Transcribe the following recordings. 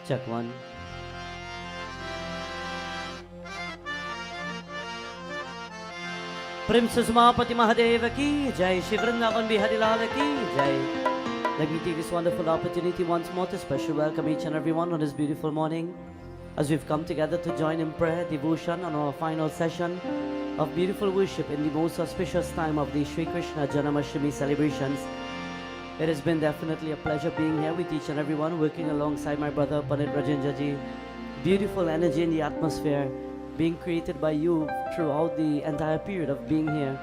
Check one. Princess Mahapati Mahadev ki Jai, Shri Vrindavan Bihari Lal ki Jai. Let me take this wonderful opportunity once more to special welcome each and everyone on this beautiful morning as we've come together to join in prayer, devotion on our final session of beautiful worship in the most auspicious time of the Sri Krishna Janmashtami celebrations. It has been definitely a pleasure being here with each and everyone, working alongside my brother Pandit Rajendraji. Beautiful energy in the atmosphere being created by you throughout the entire period of being here.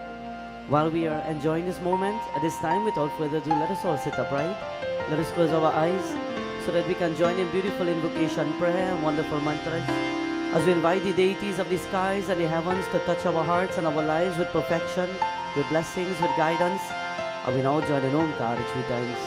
While we are enjoying this moment, at this time, without further ado, let us all sit upright. Let us close our eyes so that we can join in beautiful invocation, prayer, and wonderful mantras as we invite the deities of the skies and the heavens to touch our hearts and our lives with perfection, with blessings, with guidance. And we now join in Omkar 3 times.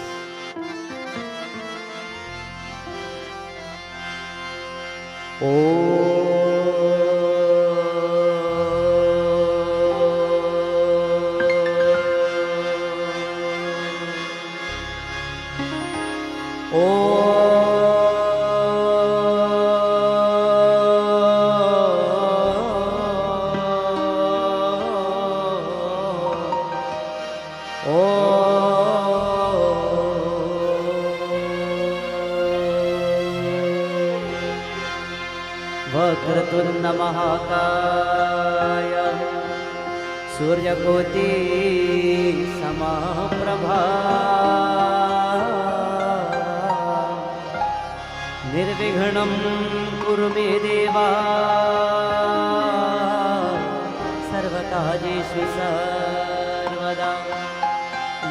Vakratunda महाकाय सूर्यकोटि समप्रभा निर्विघ्नं कुरु मे देवा सर्वकार्येषु सर्वदा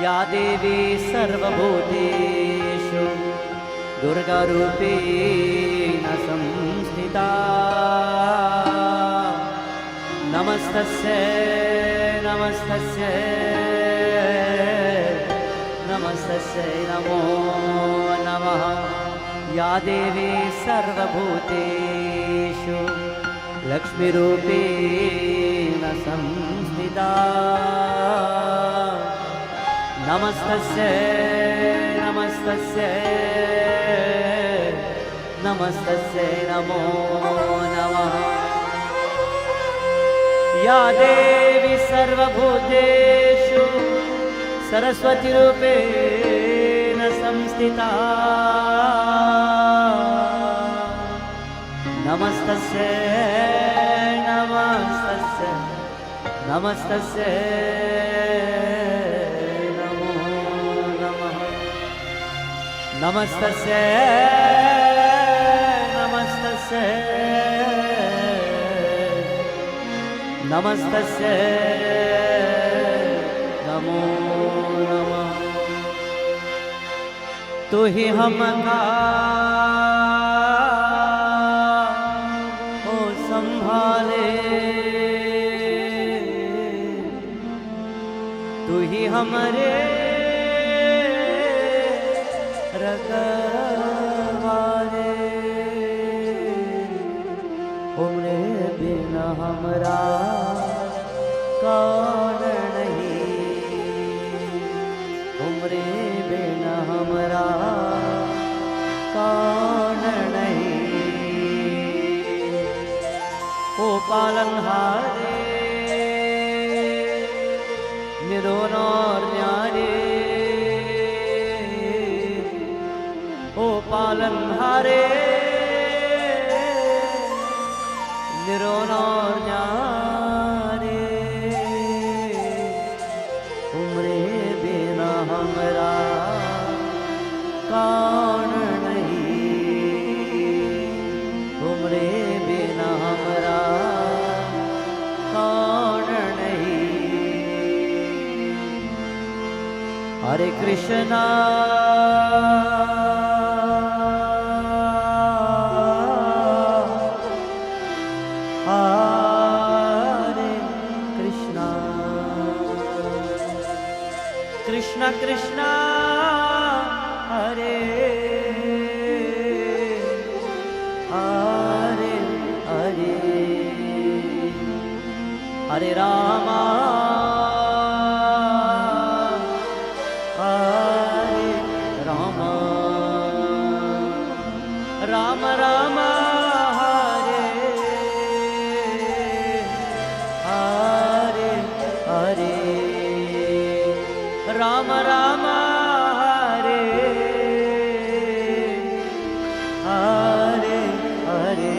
या देवी सर्वभूतेषु दुर्गारूपेण संस्थिता नमस्तस्यै नमस्तस्यै नमस्तस्यै नमो नमः या देवी सर्वभूतेषु लक्ष्मीरूपेण संस्थिता नमस्तस्यै नमस्तस्यै नमस्तस्यै नमो नमः या देवी सर्वभूतेषु सरस्वती रूपेण संस्थिता नमस्तस्यै नमस्तस्यै नमस्तस्यै नमो नमः नमस्तस्यै नमस्तस्यै नमस्तस्यै नमो नमः तू ही हमका ओ संभाले तू ही हमरे रखवाले उम्रे बिना हमरा कौन नहीं उम्रे बिना हमरा कौन नहीं ओ पालनहारे निरोन और न्यारे ओ पालनहारे निरोन और न्यारे उम्रे बिना हमरा कौन नहीं उम्रे बिना हमरा कौन नहीं हरे Krishna Krishna Krishna Hare Hare Hare Hare Rama Hare Rama Ram Ram Hare Hare Hare Ram Ram Hare Hare Hare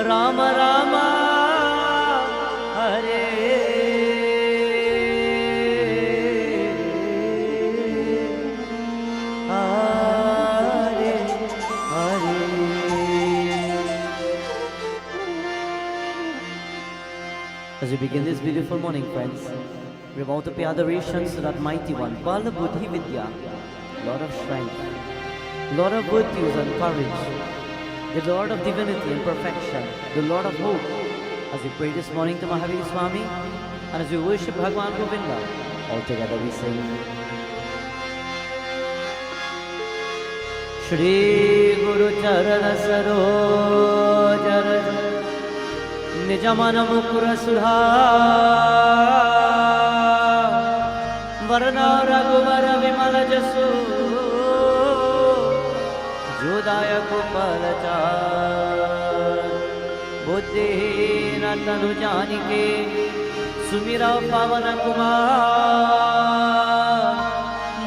Ram Ram Hare Hare Hare. As we begin this beautiful morning, friends, we vow to pay adorations to that mighty one, Blvd.Jersey, Lord of strength, Lord of virtues and courage, the Lord of divinity and perfection, the Lord of hope. As we pray this morning to Mahavir Swami, and as we worship Bhagwan Govinda, all together we sing. Shri Guru Charana Saroj Raj Nijamana Mukura Sudha Varna Raghuvara Vimala Jasu Jodaya Kupalachar Buddhi Natanu Janike Sumira Pavana Kumar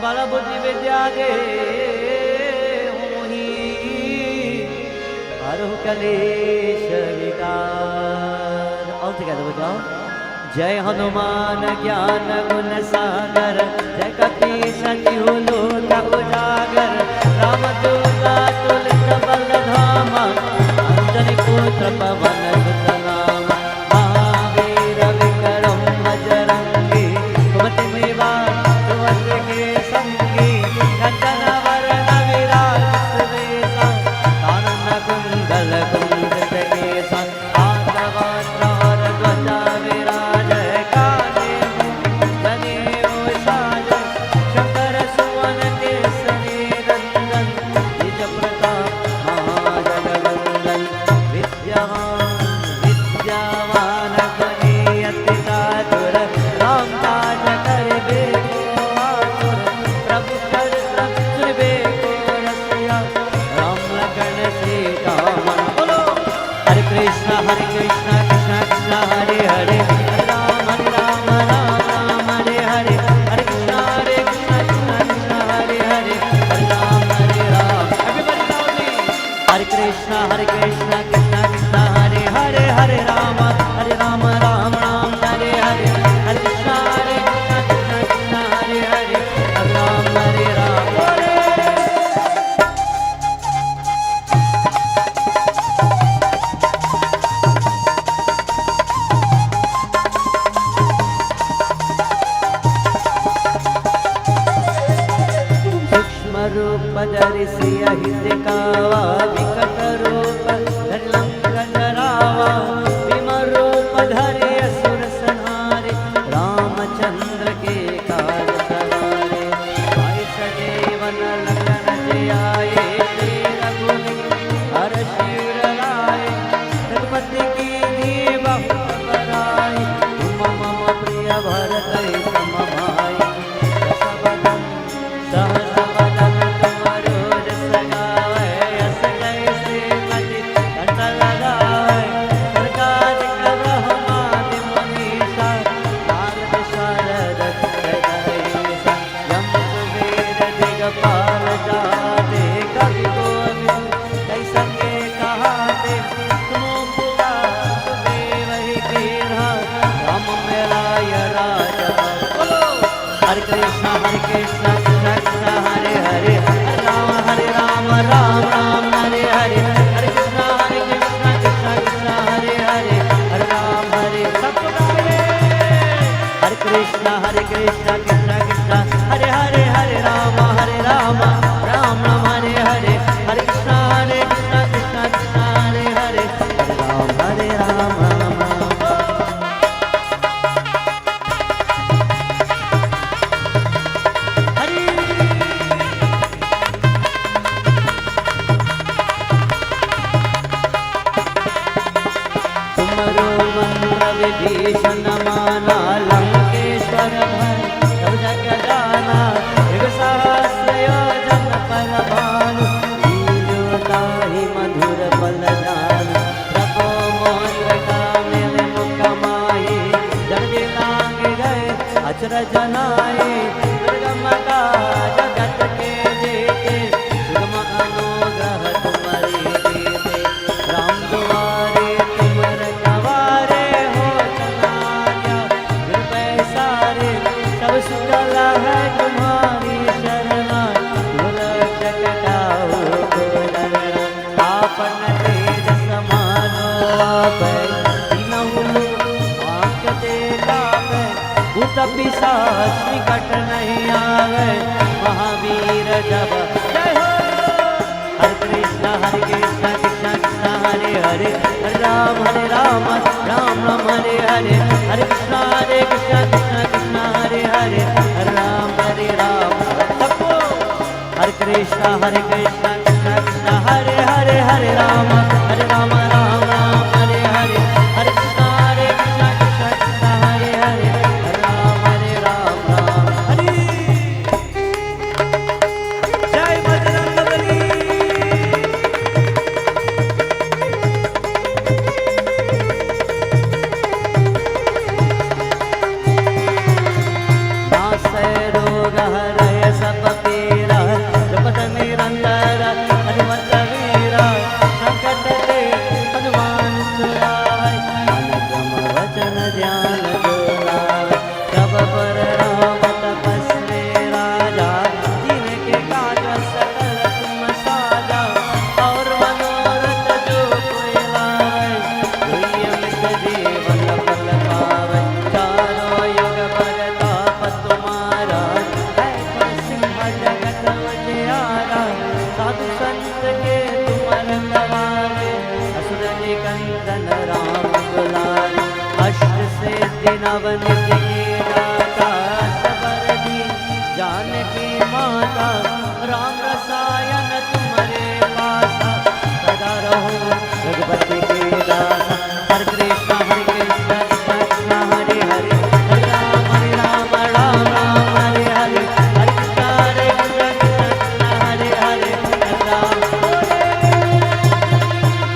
Bala Buddhi Vidya De Mohi Aruh Kalesh Vigar. All together with all. Jai Hanuman Gyan Gun Sagar Jai Kati Sati Huluka Ujagar Ramaduta Tulita Baladhama Anjani Putra Pavana Sutanama Mahavira Vikaram Bhajarangi Kumati Meva Tuvati Ke Sangi Kantana Varana Viraj Suvesa Kanana Kundala Kundita Kesa Adavatra Varadvaja Viraj Kane Jane Osaj Shankara Suvana Kesari Randan Vijay Pratap Mahajagavandan Vidyavan Vidyavan Ganiyati Chatur Ram Taj Karbe Ko Atur Prabhu Charitra Surbe Ko Rasya Ram Lagan Sita Man Bolo Hare Krishna Krishna Krishna Hare Hare Hare Ram Ram Ram Hare Hare Hare Krishna Krishna Krishna Hare Hare Hare Ram Ram. Everybody loudly. Hare Krishna Krishna Krishna Hare Hare Hare Ram Ram Ram Hare Hare Hare Krishna Krishna Krishna Hare Hare Hare Ram Ram. सूक्ष्म रूप धरिसि अहित कावा विकट रूप धरि Lankan रावा विमल रूप धरि असुर संहारे रामचंद्र के काज सवारे भाई सजीवन लखन जियाए श्री रघुवीर हर शिवर लाए रघुपति कीन्ही बहु बड़ाई तुम मम प्रिय भरत सम भाई दस बदन सहस बदन तुमरो जस गावे यस कैसे मति कंठ लगावे प्रकाश करहु माति मनीषा नारद शारद जगदीशा यम कुबेर दिगपाल जाते कवि कोविद कई संगे कहाते तुम पुकार सुग्रीव ही कीन्हा राम मिलाय राजपद। बोलो हरे कृष्णा कृष्णा कृष्णा हरे हरे हरे राम राम राम हरे हरे हरे कृष्णा कृष्णा कृष्णा हरे हरे हरे राम हरे। सबको गाइए हरे कृष्णा कृष्णा कृष्णा हरे हरे हरे राम राम राम हरे हरे हरे कृष्णा कृष्णा कृष्णा हरे हरे हरे राम राम हरे। तुमरो मंत्र विभीषण माना लंकेश्वर भय सब जग जाना युग सहस्र योजन पर भानु पिशाच निकट नहीं आवे, महावीर जब जय हो। हरे कृष्ण कृष्ण कृष्ण हरे हरे, हरे राम राम राम हरे हरे, हरे कृष्ण कृष्ण कृष्ण हरे हरे, हरे राम सबको। हरे कृष्ण कृष्ण कृष्ण हरे हरे, हरे राम राम राम हरे हरे, हरे कृष्ण कृष्ण कृष्ण हरे हरे, हरे राम हरे। जय बजरंगबली। नासै रोग हरय सब पीरा, जपत निरंतर हनुमत वीरा, संकट ते हनुमान छुड़ावै, मन क्रम वचन ध्यान जो लावै, सब पर राम तपस्वी राजा, जिनके काज सकल तुम साजा, और मनोरथ जो कोई लावै, दुई अमित जीवन फल पावै, चारों युग प्रताप तुम्हारा, है सिंह जगत उजियारा, साधु संत के तुम रखवारे, असुर निकंदन राम दुलारे, अष्ट सिद्धि नव निधि के दाता, सबर दीन जानकी माता, राम रसायन तुम्हारे पासा, सदा रहो रघुपति के दासा। हरे कृष्ण कृष्ण कृष्ण हरे हरे, हरे राम राम राम हरे हरे, हरे कृष्ण कृष्ण कृष्ण हरे हरे, हरे राम।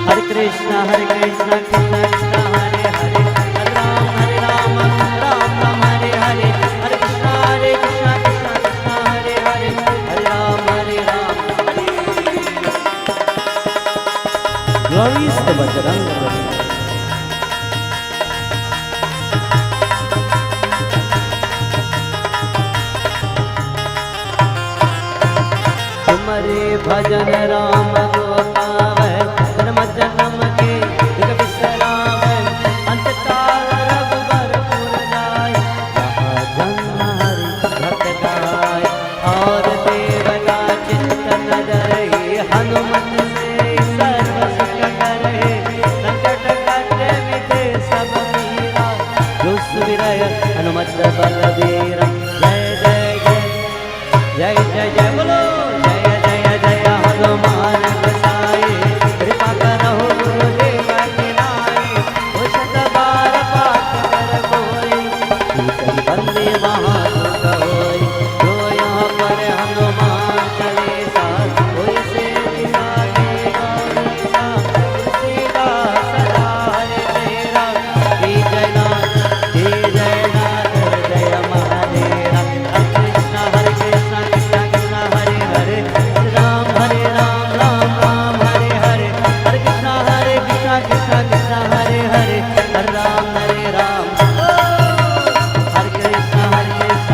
हरे कृष्ण कृष्ण कृष्ण हरे हरे, हरे राम राम राम हरे हरे, हरे कृष्ण कृष्ण कृष्ण हरे हरे, हरे राम हरे। Glory is the Bajrangabali. तुम्हारे भजन राम को पावै, जन्म जन्म के दुख बिसरावै, अंत काल रघुबर पुर जाय, जहाँ जन्म हरि भक्त गाय, और देवता चित्तन धरहि, हनुमत से सर्व सुख करहि, संकट कटे मिटे सब पीरा, जो सुमिरय हनुमत बलबीरा। जय जय जय जय जय जय बोलो, जय जय जय हनुमान गोसाई, कृपा करहु गुरुदेव की नाई, हो शत बार पाठ कर कोई, भूतहि बंदे महासुख होई, जो यहाँ पर हनुमान चालीसा, होय से दिशा के गौरीसा, तुलसीदास सदा हरे तेरा, हे जयनाथ जय महादेवा। हरे कृष्ण कृष्ण कृष्ण हरे हरे, हरे राम राम राम हरे हरे, हरे कृष्ण कृष्ण कृष्ण हरे हरे, हरे राम हरे कृष्ण कृष्ण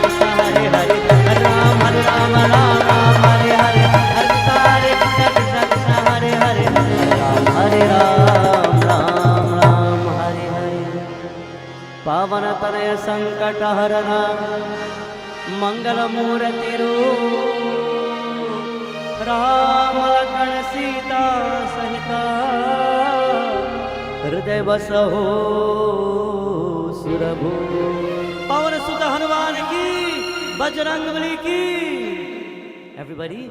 कृष्ण हरे हरे, हरे राम राम हरे हरे, हरे कृष्ण कृष्ण कृष्ण हरे हरे, हरे राम पावन तनय संकट हरना मंगल मूर्ति रूप राम लखन सीता सहिता हृदय बसहो सुरभु। पवन सुत हनुमान की, बजरंग बली की। Everybody,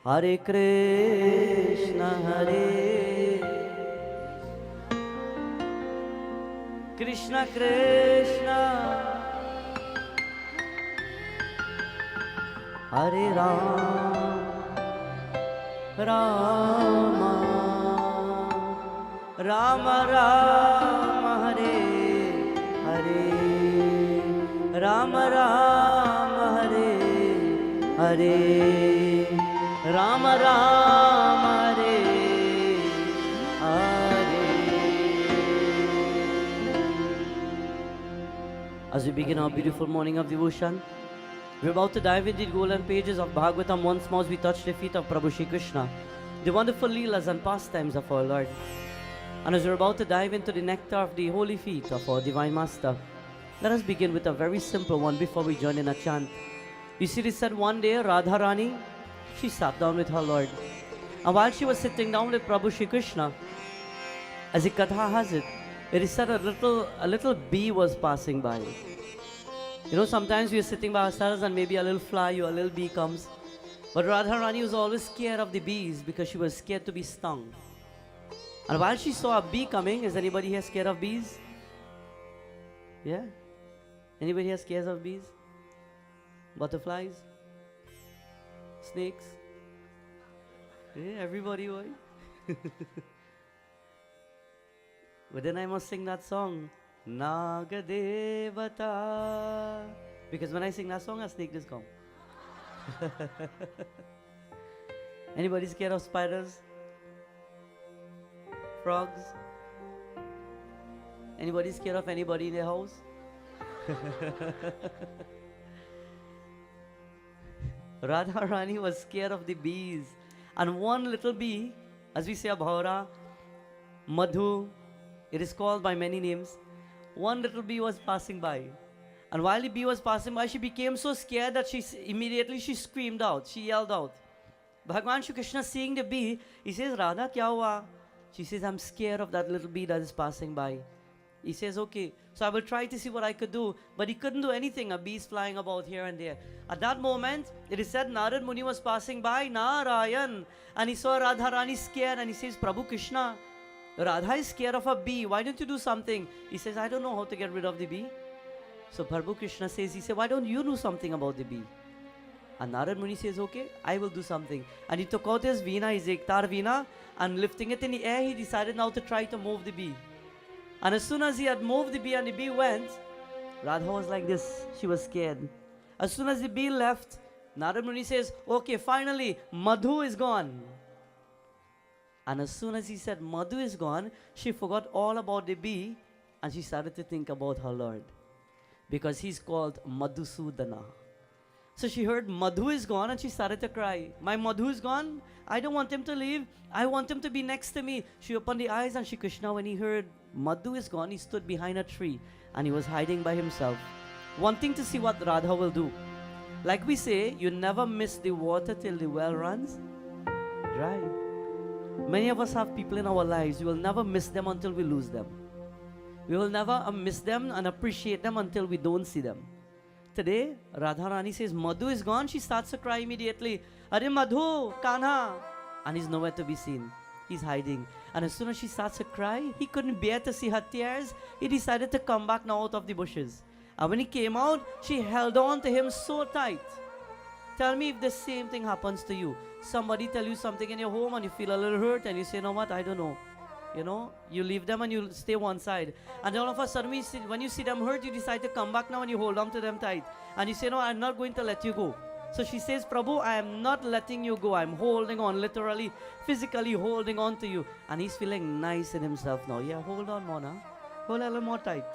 Hare Krishna Krishna Krishna Hare Ram Rama Rama Rama Hare Hare Rama Rama Hare Hare Rama Rama Hare Hare. As we begin our beautiful morning of devotion, we're about to dive into the golden pages of Bhagavatam. Once more we touch the feet of Prabhu Shri Krishna, the wonderful leelas and pastimes of our Lord. And as we're about to dive into the nectar of the holy feet of our Divine Master, let us begin with a very simple one before we join in a chant. You see, it said one day Radharani, she sat down with her Lord. And while she was sitting down with Prabhu Shri Krishna, as the Katha has it, it is said a little bee was passing by. You know, sometimes we are sitting by ourselves and maybe a little fly or a little bee comes. But Radharani was always scared of the bees because she was scared to be stung. And while she saw a bee coming, is anybody here scared of bees? Yeah? Anybody here scared of bees? Butterflies? Snakes? Yeah, everybody, boy. But then I must sing that song, Nagadevata. Because when I sing that song, a snake just come. Anybody scared of spiders? Frogs? Anybody scared of anybody in their house? Radharani was scared of the bees. And one little bee, as we say Bhaura, Madhu, it is called by many names. One little bee was passing by. And while the bee was passing by, she became so scared that immediately she screamed out. She yelled out. Bhagwan Shri Krishna seeing the bee, he says, Radha, kya hua? She says, I'm scared of that little bee that is passing by. He says, okay, so I will try to see what I could do. But he couldn't do anything. A bee is flying about here and there. At that moment, it is said Narad Muni was passing by, Narayan. And he saw Radharani scared and he says, Prabhu Krishna, Radha is scared of a bee. Why don't you do something? He says, I don't know how to get rid of the bee. So Prabhu Krishna says, he said, why don't you do something about the bee? And Narad Muni says, okay, I will do something. And he took out his veena, his ektar veena, and lifting it in the air, he decided now to try to move the bee. And as soon as he had moved the bee and the bee went, Radha was like this. She was scared. As soon as the bee left, Narad Muni says, okay, finally, Madhu is gone. And as soon as he said Madhu is gone, she forgot all about the bee and she started to think about her Lord. Because he's called Madhusudana. So she heard Madhu is gone and she started to cry. My Madhu is gone. I don't want him to leave. I want him to be next to me. She opened the eyes and Shri Krishna, when he heard Madhu is gone, he stood behind a tree and he was hiding by himself, wanting to see what Radha will do. Like we say, you never miss the water till the well runs dry. Many of us have people in our lives. We will never miss them until we lose them. We will never miss them and appreciate them until we don't see them. Today, Radharani says, Madhu is gone. She starts to cry immediately. Are Madhu, Kanha. And he's nowhere to be seen. He's hiding. And as soon as she starts to cry, he couldn't bear to see her tears. He decided to come back now out of the bushes. And when he came out, she held on to him so tight. Tell me if the same thing happens to you. Somebody tell you something in your home and you feel a little hurt and you say, you know what, I don't know. You know, you leave them and you stay one side. And then all of a sudden, when you see them hurt, you decide to come back now and you hold on to them tight. And you say, no, I'm not going to let you go. So she says, Prabhu, I am not letting you go. I'm holding on, literally, physically holding on to you. And he's feeling nice in himself now. Yeah, hold on, Mona. Hold a little more tight.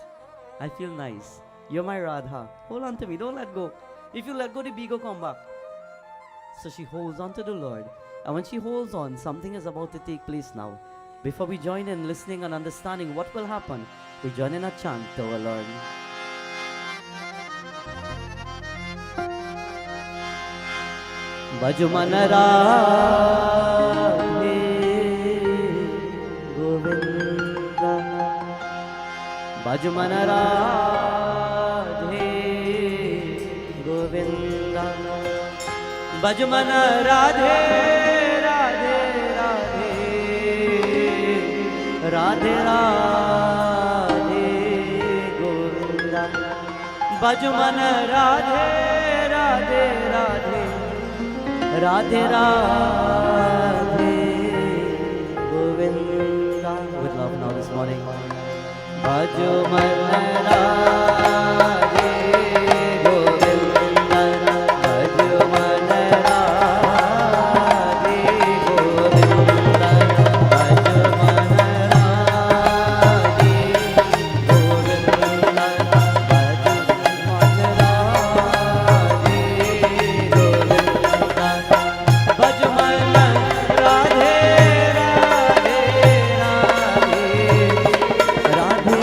I feel nice. You're my Radha. Hold on to me. Don't let go. If you let go, the bee will come back. So she holds on to the Lord. And when she holds on, something is about to take place now. Before we join in listening and understanding what will happen, we join in a chant to our Lord. Bhajuman Radhe Govinda, Bhajuman Radhe Govinda, Bhajuman Radhe Radhe Radhe Radhe Radhe Govinda, Bhajuman Radhe Radhe Radhe Radhe Radhe Govinda. With love now this morning. Bhajuman Radhe Govinda, Bhajuman Radhe Govinda, Bhajuman Radhe Govinda, Bhajuman Radhe Govinda, Bhajuman Radhe Radhe Radhe Radhe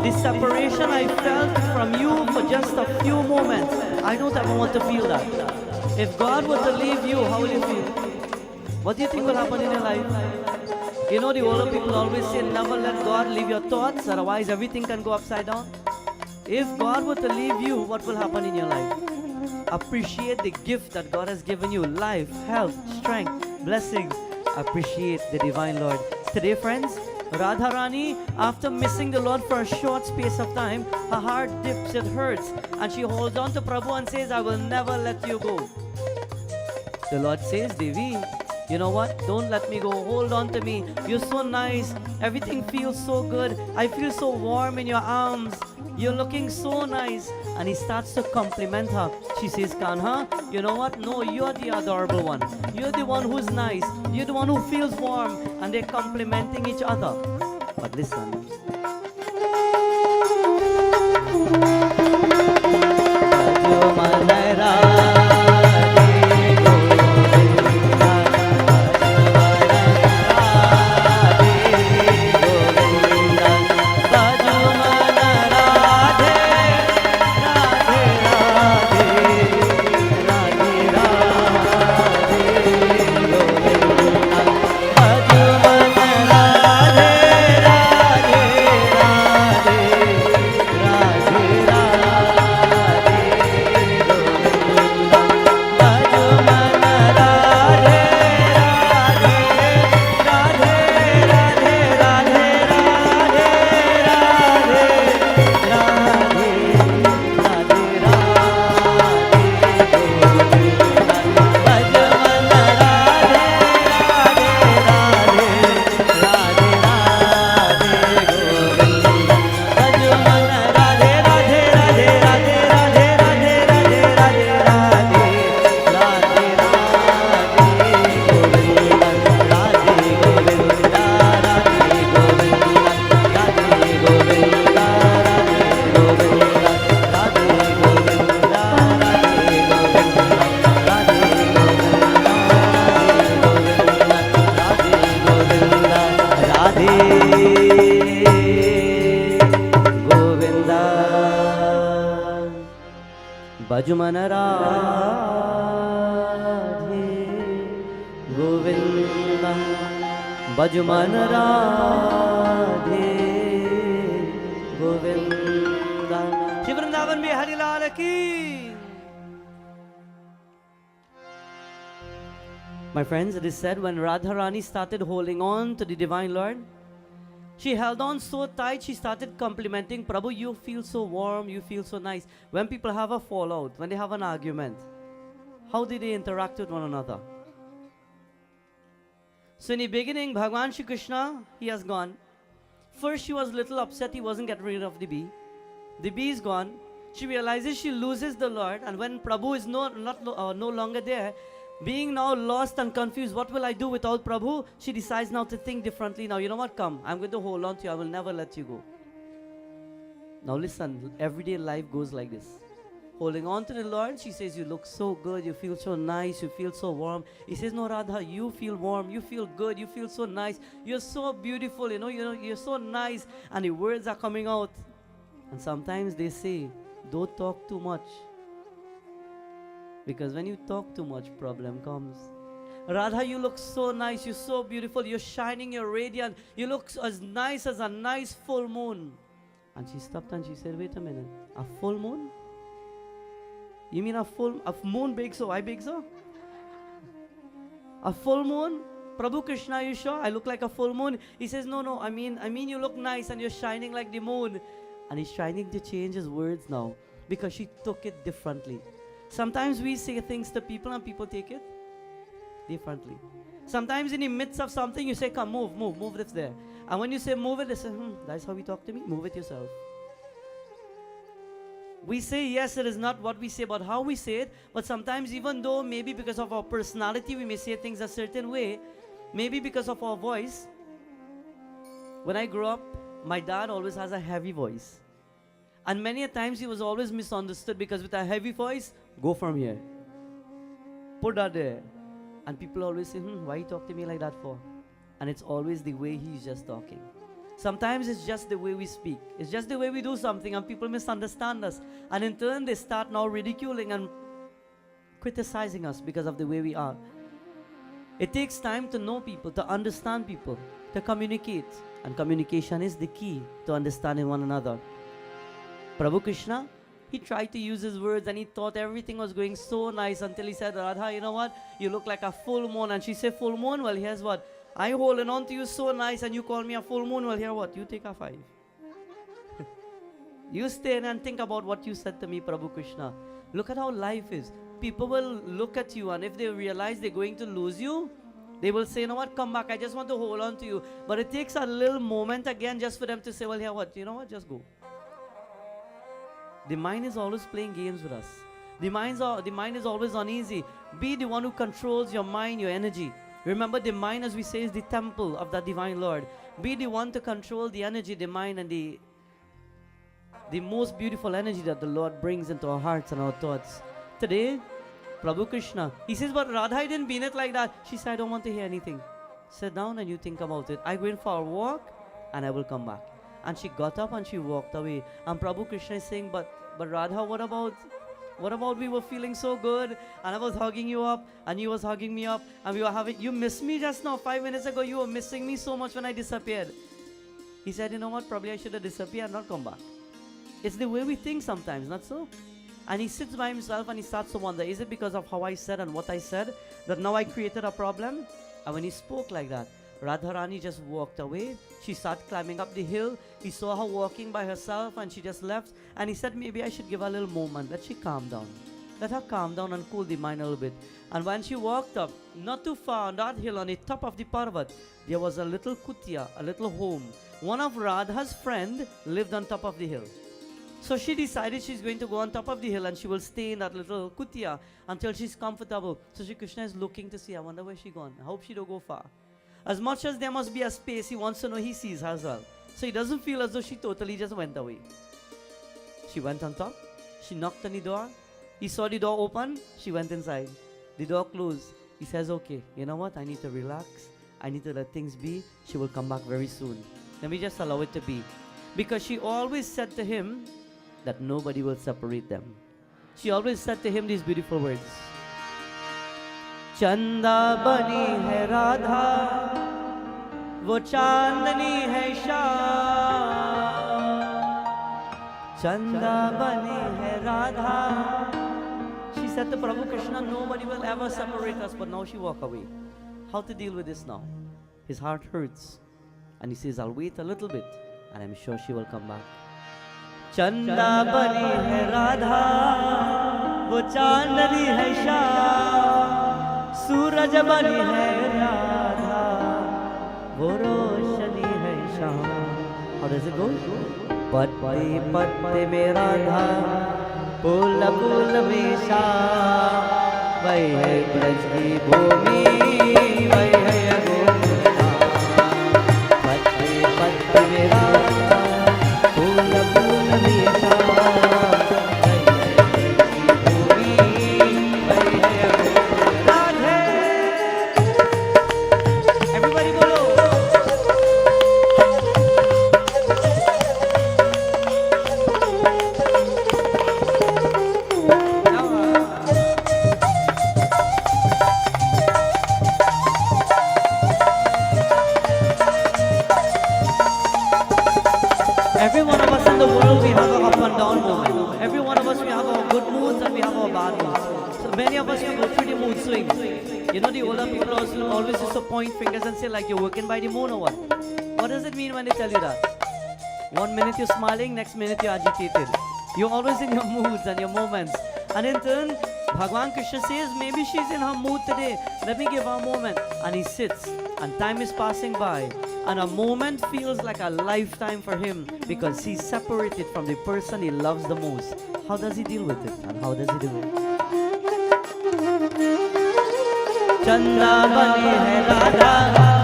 This separation I felt from you for just a few moments. I don't ever want to feel that. If God were to leave you, how will you feel? What do you think will happen in your life? You know, the older people always say, never let God leave your thoughts, otherwise everything can go upside down. If God were to leave you, what will happen in your life? Appreciate the gift that God has given you. Life, health, strength, blessings. Appreciate the divine Lord. Today, friends, Radharani, after missing the Lord for a short space of time, her heart dips, it hurts, and she holds on to Prabhu and says, I will never let you go. The Lord says, Devi, You know what? Don't let me go. Hold on to me. You're so nice. Everything feels so good. I feel so warm in your arms. You're looking so nice. And he starts to compliment her. She says, Kanha, you know what? No, you're the adorable one. You're the one who's nice. You're the one who feels warm. And they're complimenting each other. But listen. Bhajuman Radhe Govinda Bhajuman Radhe Govinda Shri Vrindavan Bihari Lal ki. My friends, it is said when Radharani started holding on to the Divine Lord, she held on so tight, she started complimenting Prabhu, you feel so warm, you feel so nice. When people have a fallout, when they have an argument, how did they interact with one another? So in the beginning, Bhagwan Shri Krishna, he has gone. First she was a little upset he wasn't getting rid of the bee. The bee is gone. She realizes she loses the Lord, and when Prabhu is no longer there, being now lost and confused, what will I do without Prabhu? She decides now to think differently. Now, you know what? Come, I'm going to hold on to you. I will never let you go. Now listen, everyday life goes like this. Holding on to the Lord, she says, you look so good, you feel so nice, you feel so warm. He says, no, Radha, you feel warm, you feel good, you feel so nice, you're so beautiful, you're so nice. And the words are coming out. And sometimes they say, don't talk too much. Because when you talk too much, problem comes. Radha, you look so nice, you're so beautiful, you're shining, you're radiant, you look as nice as a nice full moon. And she stopped and she said, wait a minute, a full moon? You mean a moon big so I big so? A full moon? Prabhu Krishna, you sure? I look like a full moon? He says, no, I mean you look nice and you're shining like the moon. And he's trying to change his words now because she took it differently. Sometimes we say things to people and people take it differently. Sometimes in the midst of something, you say, come, move this there. And when you say move it, they say, that's how we talk to me, move it yourself. We say, yes, it is not what we say, but how we say it. But sometimes even though maybe because of our personality, we may say things a certain way, maybe because of our voice. When I grew up, my dad always has a heavy voice. And many a times he was always misunderstood because with a heavy voice, go from here. Put that there. And people always say, why you talk to me like that for? And it's always the way he's just talking. Sometimes it's just the way we speak. It's just the way we do something and people misunderstand us. And in turn, they start now ridiculing and criticizing us because of the way we are. It takes time to know people, to understand people, to communicate. And communication is the key to understanding one another. Prabhu Krishna, he tried to use his words and he thought everything was going so nice until he said, Radha, you know what? You look like a full moon. And she said, full moon? Well, here's what? I'm holding on to you so nice and you call me a full moon. Well, here what? You take a 5. You stay and think about what you said to me, Prabhu Krishna. Look at how life is. People will look at you and if they realize they're going to lose you, They will say, you know what, come back, I just want to hold on to you. But it takes a little moment again just for them to say, well, yeah, what, you know what, just go. The mind is always playing games with us. The mind is always uneasy. Be the one who controls your mind, your energy. Remember, the mind, as we say, is the temple of the divine Lord. Be the one to control the energy, the mind, and the most beautiful energy that the Lord brings into our hearts and our thoughts. Today, Prabhu Krishna, he says, but Radha didn't mean it like that. She said, I don't want to hear anything. Sit down and you think about it. I go in for a walk and I will come back. And she got up and she walked away. And Prabhu Krishna is saying, but Radha, what about we were feeling so good and I was hugging you up and you was hugging me up and we were having, you missed me just now, 5 minutes ago, you were missing me so much when I disappeared. He said, you know what, probably I should have disappeared and not come back. It's the way we think sometimes, not so? And he sits by himself and he starts to wonder, is it because of how I said and what I said that now I created a problem? And when he spoke like that, Radharani just walked away. She started climbing up the hill. He saw her walking by herself and she just left. And he said, maybe I should give her a little moment. Let she calm down. Let her calm down and cool the mind a little bit. And when she walked up, not too far on that hill, on the top of the Parvat, there was a little kutia, a little home. One of Radha's friend lived on top of the hill. So she decided she's going to go on top of the hill and she will stay in that little kutia until she's comfortable. So Shri Krishna is looking to see, I wonder where she gone. I hope she don't go far. As much as there must be a space, he wants to know he sees her as well. So he doesn't feel as though she totally just went away. She went on top. She knocked on the door. He saw the door open. She went inside. The door closed. He says, okay, you know what? I need to relax. I need to let things be. She will come back very soon. Let me just allow it to be. Because she always said to him that nobody will separate them. She always said to him these beautiful words. Chanda bani hai Radha, wo chandani hai Sham. Chanda bani hai Radha. She said to Prabhu Krishna, nobody will ever separate us, but now she walked away. How to deal with this now? His heart hurts. And he says, I'll wait a little bit, and I'm sure she will come back. Chanda bani hai Radha, wo chandani hai Sham. Suraj bani hai Radha, wo roshani hai Sham. How does it go? Patti patti me Radha, pula pula me Sham. Vai hai braj ki bhumi, vai hai Gokula. Patti patti me Radha, pula pula me Sham. Every one of us in the world, we have an up and down moment. Every one of us, we have our good moods and we have our bad moods. So many of us, we have a pretty mood swings. You know, the older people also always used to point fingers and say, like, you're working by the moon or what? What does it mean when they tell you that? 1 minute you're smiling, next minute you're agitated. You're always in your moods and your moments. And in turn, Bhagwan Krishna says, maybe she's in her mood today. Let me give her a moment. And he sits, and time is passing by. And a moment feels like a lifetime for him because he's separated from the person he loves the most. How does he deal with it? And how does he do it? Chanda bani hai Radha,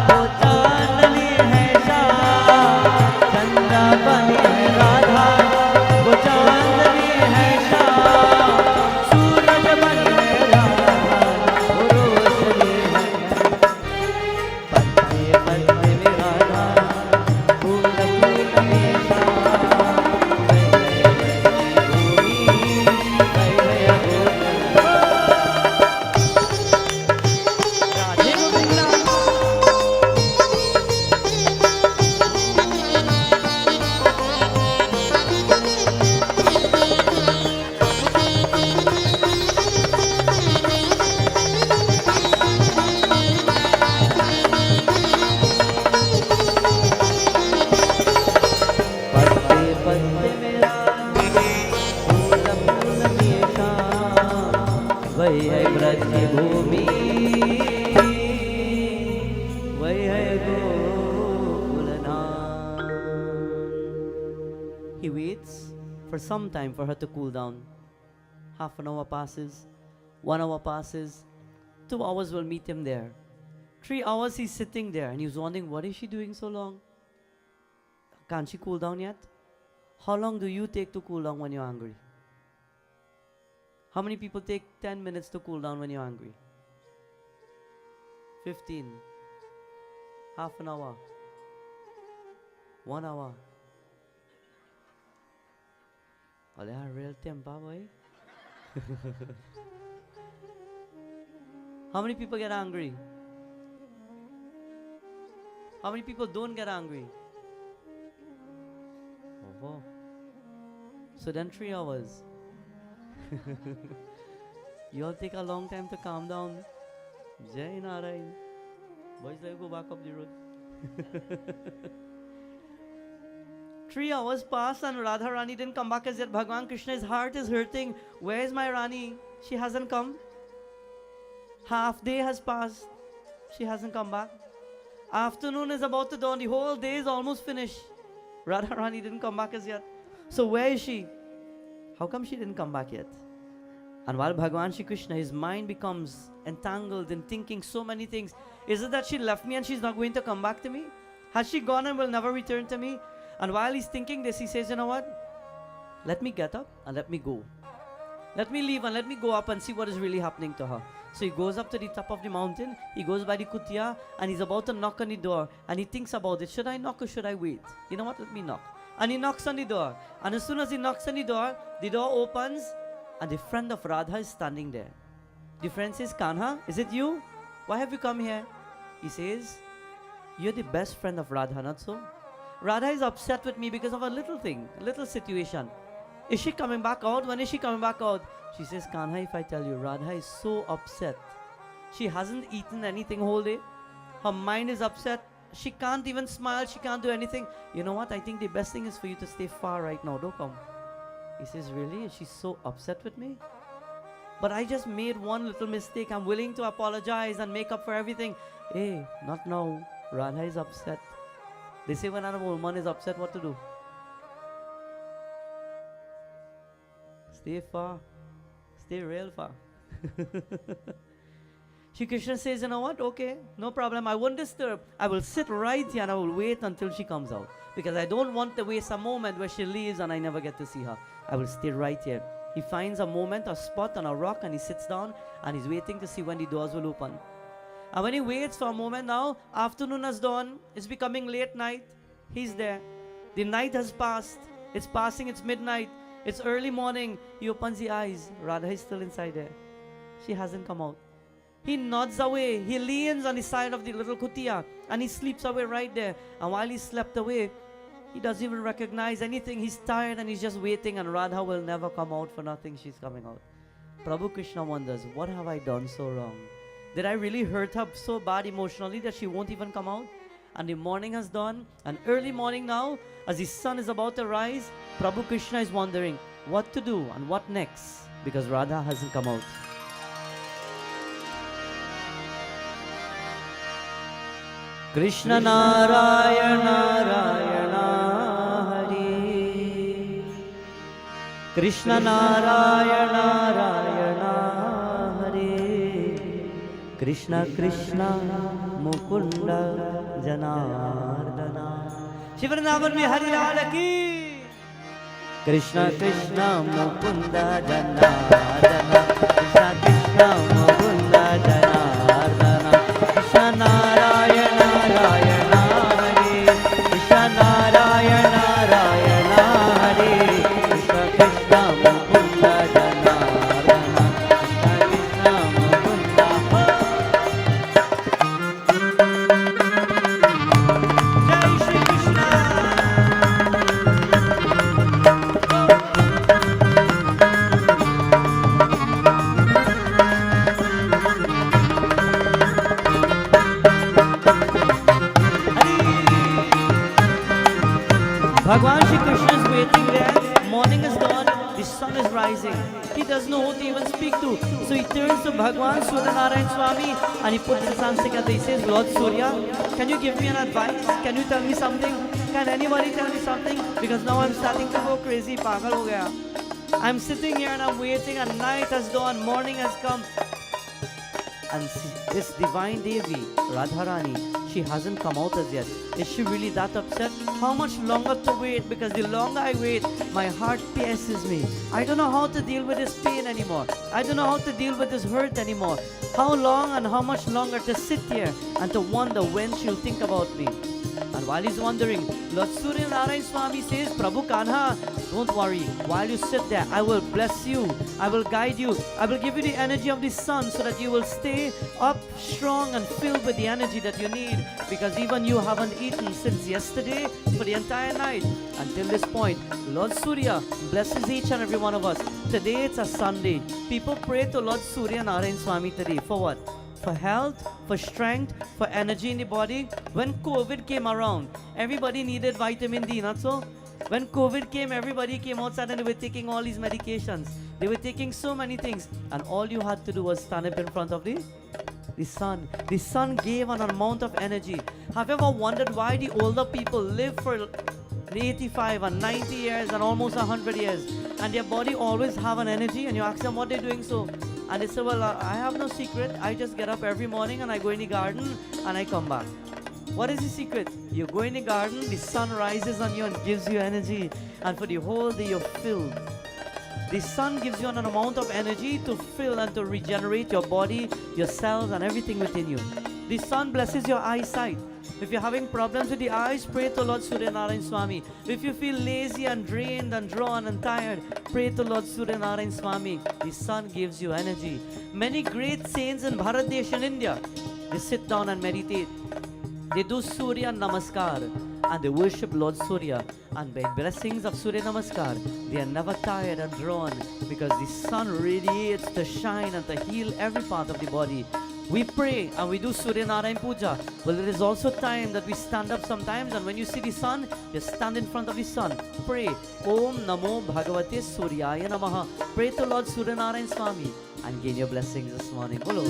wo chandani hai Sham. Chanda bani hai Radha, wo chandani hai Sham. Suraj bani hai Radha, wo roshani hai Sham. Patti patti me Radha, pula pula me Sham. Vai hai bhumi, vai hai Gokula. Radhe Govinda. Patti patti me Radha, pula pula me Sham. Vai hai braj ki bhumi. for some time for her to cool down. Half an hour passes, 1 hour passes, 2 hours will meet him there. 3 hours he's sitting there and he's wondering, what is she doing so long? Can't she cool down yet? How long do you take to cool down when you're angry? How many people take 10 minutes to cool down when you're angry? 15. Half an hour. 1 hour. Oh, they are real temper, boy. How many people get angry? How many people don't get angry? Oh. So then 3 hours. You all take a long time to calm down. Jai Narayan. Boys, let's go back up the road. 3 hours passed and Radha Rani didn't come back as yet. Bhagwan Krishna's heart is hurting. Where is my Rani? She hasn't come. Half day has passed. She hasn't come back. Afternoon is about to dawn. The whole day is almost finished. Radha Rani didn't come back as yet. So where is she? How come she didn't come back yet? And while Bhagwan Shri Krishna, his mind becomes entangled in thinking so many things. Is it that she left me and she's not going to come back to me? Has she gone and will never return to me? And while he's thinking this, he says, you know what? Let me get up and let me go. Let me leave and let me go up and see what is really happening to her. So he goes up to the top of the mountain, he goes by the kutia and he's about to knock on the door and he thinks about it. Should I knock or should I wait? You know what? Let me knock. And he knocks on the door. And as soon as he knocks on the door opens and the friend of Radha is standing there. The friend says, Kanha, is it you? Why have you come here? He says, you're the best friend of Radha, not so? Radha is upset with me because of a little thing, a little situation. Is she coming back out? When is she coming back out? She says, Kanha, if I tell you, Radha is so upset. She hasn't eaten anything whole day. Her mind is upset. She can't even smile. She can't do anything. You know what? I think the best thing is for you to stay far right now. Don't come. He says, really? Is she so upset with me? But I just made one little mistake. I'm willing to apologize and make up for everything. Hey, not now. Radha is upset. They say when an old man is upset, what to do? Stay far. Stay real far. Shri Krishna says, you know what? Okay, no problem. I won't disturb. I will sit right here and I will wait until she comes out. Because I don't want to waste a moment where she leaves and I never get to see her. I will stay right here. He finds a moment, a spot on a rock and he sits down and he's waiting to see when the doors will open. And when he waits for a moment now, afternoon has dawned, it's becoming late night. He's there. The night has passed. It's passing, it's midnight. It's early morning. He opens the eyes. Radha is still inside there. She hasn't come out. He nods away. He leans on the side of the little kutia and he sleeps away right there. And while he slept away, he doesn't even recognize anything. He's tired and he's just waiting and Radha will never come out for nothing. She's coming out. Prabhu Krishna wonders, what have I done so wrong? Did I really hurt her so bad emotionally that she won't even come out? And the morning has dawned, and early morning now, as the sun is about to rise, Prabhu Krishna is wondering what to do and what next, because Radha hasn't come out. Krishna Narayana Narayana Hari Krishna Narayana Narayana Hari Krishna Krishna Mukunda Janardana Shri Vrindavan Bihari Lal Ki Krishna Krishna Mukunda Janardana Krishna Krishna Mukunda Janardana Krishna Narayana Narayana Hari Krishna Narayana Narayana Hari Krishna Krishna Mukunda Janardana Krishna Krishna Mukunda Jai Shri Krishna. Bhagwan Shri Krishna is waiting there. Morning is dawn. The sun is rising. He doesn't know who to even speak to. So he turns to Bhagwan Surya Narayan Swami and he puts his hands together. He says, Lord Surya, can you give me an advice? Can you tell me something? Can anybody tell me something? Because now I'm starting to go crazy. Pagal ho gaya. I'm sitting here and I'm waiting, and night has dawned, morning has come. And this divine Devi, Radharani, she hasn't come out as yet. Is she really that upset? How much longer to wait? Because the longer I wait, my heart pierces me. I don't know how to deal with this pain anymore. I don't know how to deal with this hurt anymore. How long and how much longer to sit here and to wonder when she'll think about me? And while he's wondering, Lord Surya Narayan Swami says, Prabhu Kanha, don't worry. While you sit there, I will bless you. I will guide you. I will give you the energy of the sun so that you will stay up strong and filled with the energy that you need. Because even you haven't eaten since yesterday for the entire night. Until this point, Lord Surya blesses each and every one of us. Today it's a Sunday. People pray to Lord Surya Narayan Swami today. For what? For health, for strength, for energy in the body. When COVID came around, everybody needed vitamin D, not so? When COVID came, everybody came outside and they were taking all these medications. They were taking so many things. And all you had to do was stand up in front of the sun. The sun gave an amount of energy. Have you ever wondered why the older people live for 85 and 90 years and almost 100 years? And their body always have an energy, and you ask them what they're doing so. And they say, well, I have no secret. I just get up every morning and I go in the garden and I come back. What is the secret? You go in the garden, the sun rises on you and gives you energy. And for the whole day, you're filled. The sun gives you an amount of energy to fill and to regenerate your body, your cells, and everything within you. The sun blesses your eyesight. If you're having problems with the eyes, pray to Lord Surya Narayan Swami. If you feel lazy and drained and drawn and tired, pray to Lord Surya Narayan Swami. The sun gives you energy. Many great saints in Bharat Desh in India, they sit down and meditate. They do Surya Namaskar and they worship Lord Surya. And by blessings of Surya Namaskar, they are never tired and drawn because the sun radiates to shine and to heal every part of the body. We pray and we do Surya Narayan Puja. Well, it is also time that we stand up sometimes, and when you see the sun, just stand in front of the sun. Pray, Om Namo Bhagavate Suryaya Namaha. Pray to Lord Surya Narayan Swami and gain your blessings this morning. Bolo.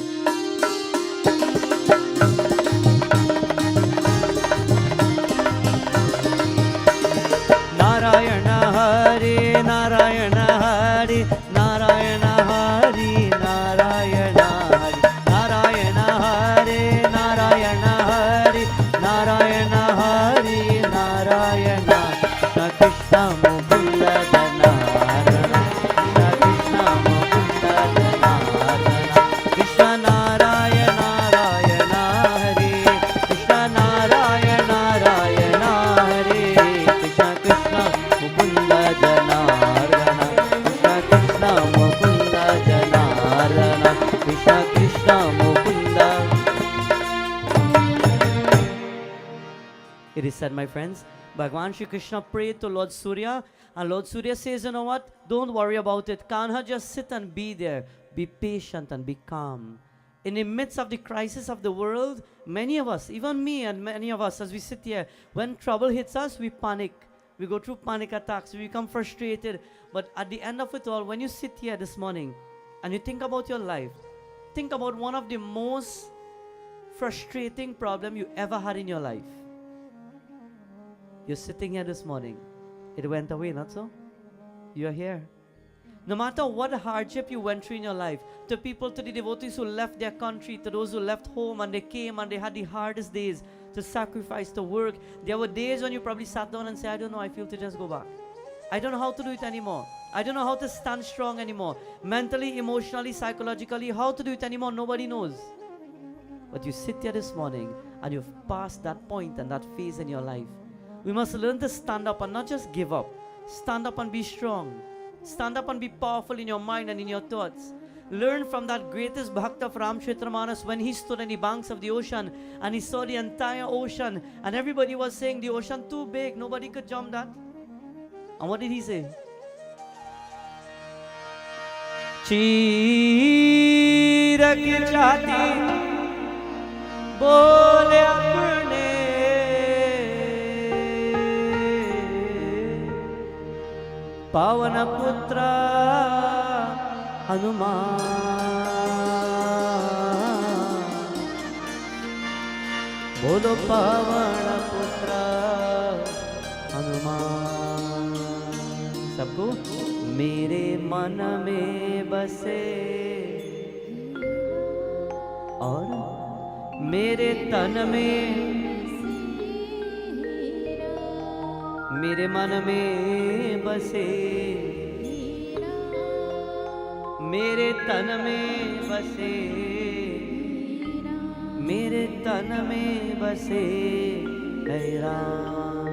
Narayana Hari, Narayana Hari, Narayana Hari, Narayana Hari, Narayana Hari, Narayana Hari, Narayana Hari, Narayana. Krishna Mukunda Janarana, Krishna Mukunda Janarana, Krishna Narayana Narayana Hari, Krishna Narayana Narayana Hari, Krishna Krishna Mukunda Janarana, Krishna Krishna Mukunda Janarana, Krishna Krishna Mukunda. It is said, my friends, Bhagwan Shri Krishna prayed to Lord Surya, and Lord Surya says, you know what? Don't worry about it. Kanha, just sit and be there. Be patient and be calm. In the midst of the crisis of the world, many of us, even me and many of us, as we sit here, when trouble hits us, we panic. We go through panic attacks. We become frustrated. But at the end of it all, when you sit here this morning and you think about your life, think about one of the most frustrating problems you ever had in your life. You're sitting here this morning. It went away, not so? You're here. No matter what hardship you went through in your life, to people, to the devotees who left their country, to those who left home and they came and they had the hardest days to sacrifice, to work. There were days when you probably sat down and said, I don't know, I feel to just go back. I don't know how to do it anymore. I don't know how to stand strong anymore. Mentally, emotionally, psychologically, how to do it anymore, nobody knows. But you sit here this morning and you've passed that point and that phase in your life. We must learn to stand up and not just give up. Stand up and be strong. Stand up and be powerful in your mind and in your thoughts. Learn from that greatest Bhakta of Ramchaitra when he stood on the banks of the ocean and he saw the entire ocean and everybody was saying the ocean too big, nobody could jump that. And what did he say? Cheera ki chati bole apne Pavana Putra Hanuman. Bolo Pavana Putra को, मेरे मन में बसे और मेरे तन में, मेरे मन में बसे, मेरे तन में बसे, मेरे तन में बसे है राम,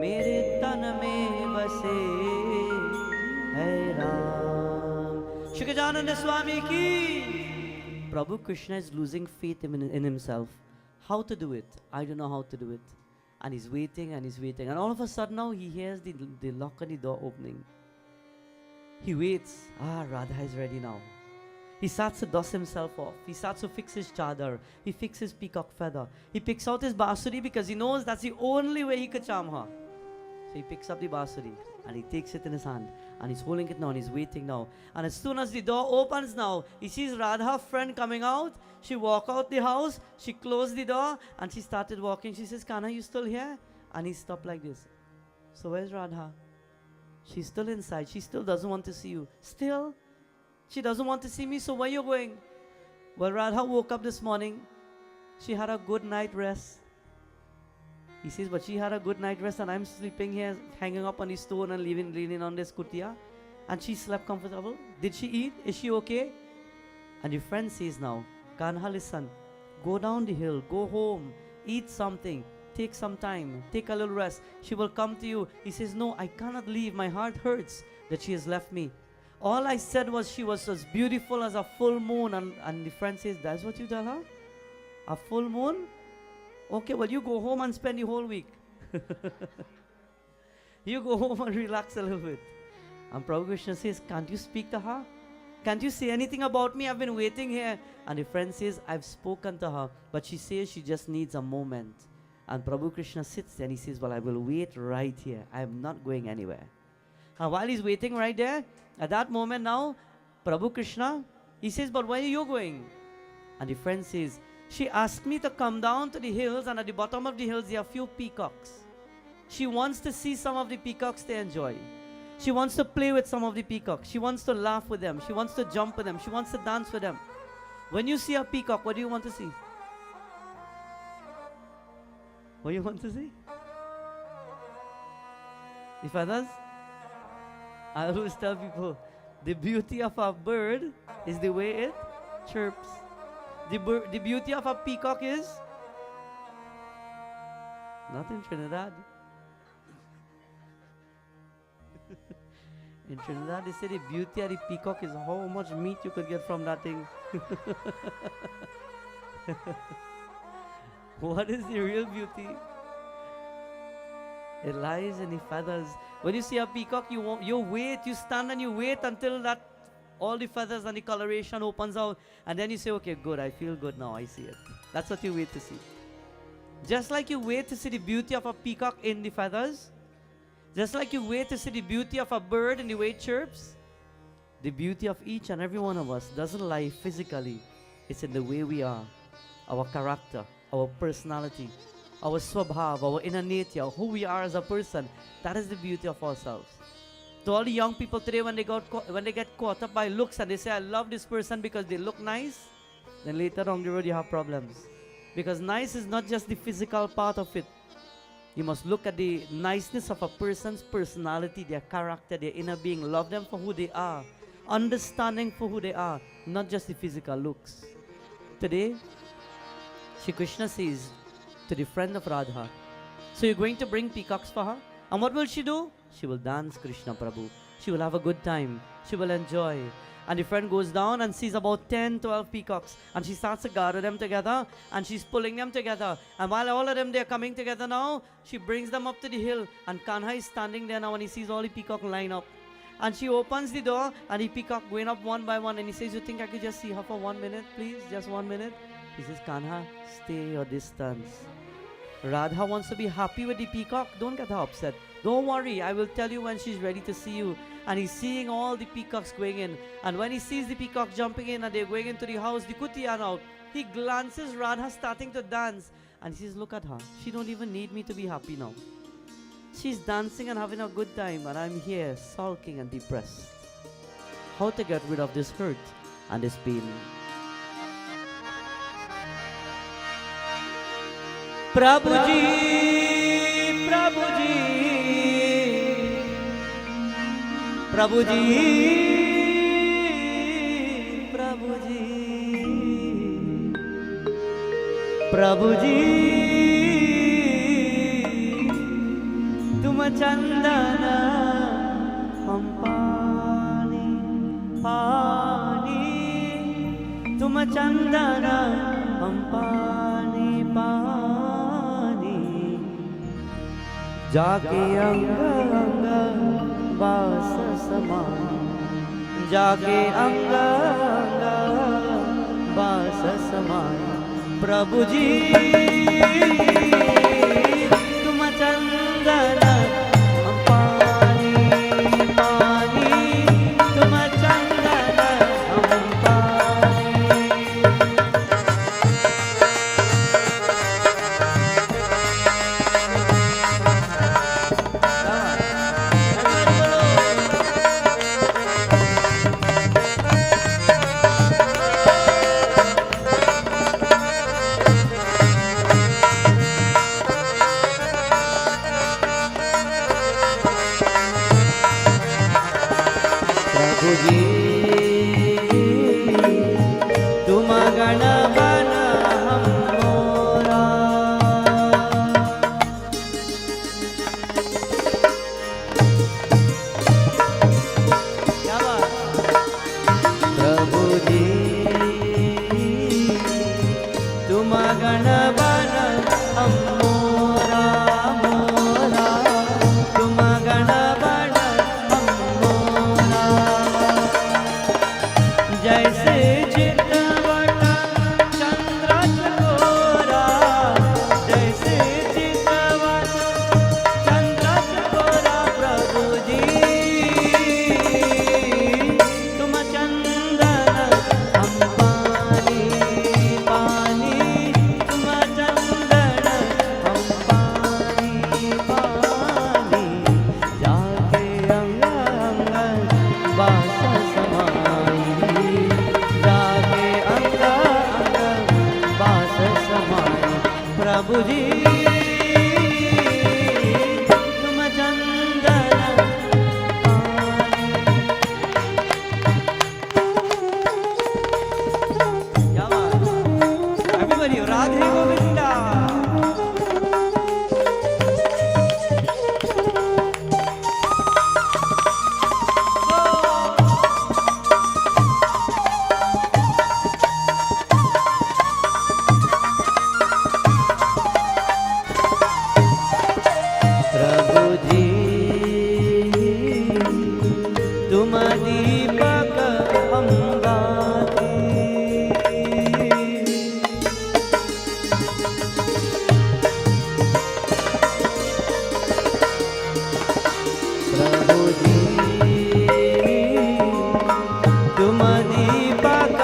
मेरे तन में बसे है राम। श्री गजानन स्वामी की। Prabhu Krishna is losing faith in himself. How to do it? I don't know how to do it. And he's waiting and he's waiting. And all of a sudden now he hears the lock on the door opening. He waits. Ah, Radha is ready now. He starts to dust himself off. He starts to fix his chadar. He fixes his peacock feather. He picks out his basuri because he knows that's the only way he could charm her. So he picks up the basuri and he takes it in his hand and he's holding it now and he's waiting now. And as soon as the door opens now, he sees Radha friend coming out. She walked out the house. She closed the door and she started walking. She says, Kanha, you still here? And he stopped like this. So where's Radha? She's still inside. She still doesn't want to see you. Still? She doesn't want to see me, so where are you going? Well, Radha woke up this morning. She had a good night rest. He says, but she had a good night rest and I'm sleeping here, hanging up on the stone and leaning on this kutia. And she slept comfortable. Did she eat? Is she okay? And your friend says now, Kanha, listen, go down the hill, go home, eat something, take some time, take a little rest. She will come to you. He says, no, I cannot leave. My heart hurts that she has left me. All I said was she was as beautiful as a full moon. And the friend says, that's what you tell her? A full moon? Okay, well, you go home and spend the whole week. You go home and relax a little bit. And Prabhu Krishna says, can't you speak to her? Can't you say anything about me? I've been waiting here. And the friend says, I've spoken to her, but she says she just needs a moment. And Prabhu Krishna sits there and he says, well, I will wait right here. I am not going anywhere. And while he's waiting right there, at that moment now, Prabhu Krishna, he says, but where are you going? And the friend says, she asked me to come down to the hills, and at the bottom of the hills there are a few peacocks. She wants to see some of the peacocks to enjoy. She wants to play with some of the peacocks. She wants to laugh with them. She wants to jump with them. She wants to dance with them. When you see a peacock, what do you want to see? What do you want to see? The feathers? I always tell people, the beauty of a bird is the way it chirps. The beauty of a peacock is not in Trinidad. In Trinidad, they say the beauty of the peacock is how much meat you could get from that thing. What is the real beauty? It lies in the feathers. When you see a peacock, you wait, you stand and you wait until that all the feathers and the coloration opens out, and then you say, okay, good, I feel good now, I see it. That's what you wait to see. Just like you wait to see the beauty of a peacock in the feathers, just like you wait to see the beauty of a bird in the way it chirps, the beauty of each and every one of us doesn't lie physically. It's in the way we are, our character, our personality, our swabhav, our inner nature, who we are as a person. That is the beauty of ourselves. To all the young people today, when they get caught up by looks and they say, I love this person because they look nice, then later on the road you have problems. Because nice is not just the physical part of it. You must look at the niceness of a person's personality, their character, their inner being. Love them for who they are. Understanding for who they are, not just the physical looks. Today, Shri Krishna says to the friend of Radha, so you're going to bring peacocks for her? And what will she do? She will dance Krishna Prabhu. She will have a good time. She will enjoy. And the friend goes down and sees about 10, 12 peacocks. And she starts to gather them together. And she's pulling them together. And while all of them, they're coming together now, she brings them up to the hill. And Kanha is standing there now and he sees all the peacocks line up. And she opens the door and the peacock going up one by one. And he says, you think I could just see her for 1 minute, please? Just 1 minute? He says, Kanha, stay your distance. Radha wants to be happy with the peacock. Don't get her upset. Don't worry, I will tell you when she's ready to see you. And he's seeing all the peacocks going in. And when he sees the peacock jumping in and they're going into the house, the kutiya now, he glances Radha starting to dance. And he says, look at her. She don't even need me to be happy now. She's dancing and having a good time, and I'm here sulking and depressed. How to get rid of this hurt and this pain? Prabhuji, Prabhuji, Prabhuji, Prabhuji, Prabhuji, tum chandana hum pani, pani, tum chandana hum pani, pani, जाके अंग अंग वास समाए, जाके अंग अंग वास समाए, प्रभु जी तुम चंदन हम पानी, पानी तुम चंदन हम पानी। तुम गण बन हम मोरा, क्या बात। प्रभु जी तुम गण बन हम मोरा, मोरा तुम गण बन हम मोरा, जैसे चितवट चंद्र चकोरा, जैसे चितवट चंद्र चकोरा, प्रभु जी तुम चंदन हम पानी, पानी तुम चंदन हम पानी, पानी जाके अंग अंग वास समाई, जाके अंग अंग वास समाए, प्रभु जी तुम चंदन पानी। क्या बात। Everybody, राधे गोविंदा। प्रभु जी तुम दीपक हम बाती, प्रभु जी तुम दीपक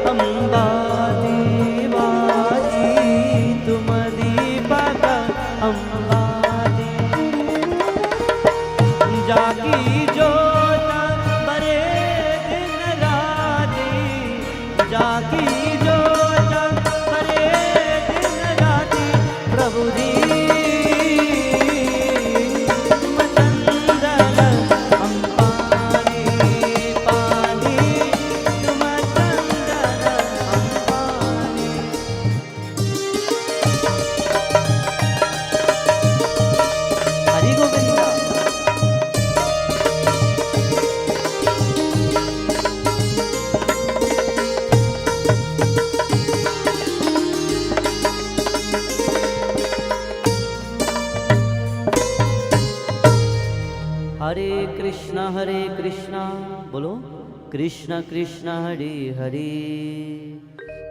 हम बाती, बाती तुम दीपक हम बाती, जागी जोत बरे दिन राती, जागी जोत बरे दिन राती, प्रभु जी तुम चंदन हम पानी, पानी तुम चंदन हम पानी। हरि गोविंदा। हरे कृष्णा, बोलो कृष्ण कृष्ण हरे हरे,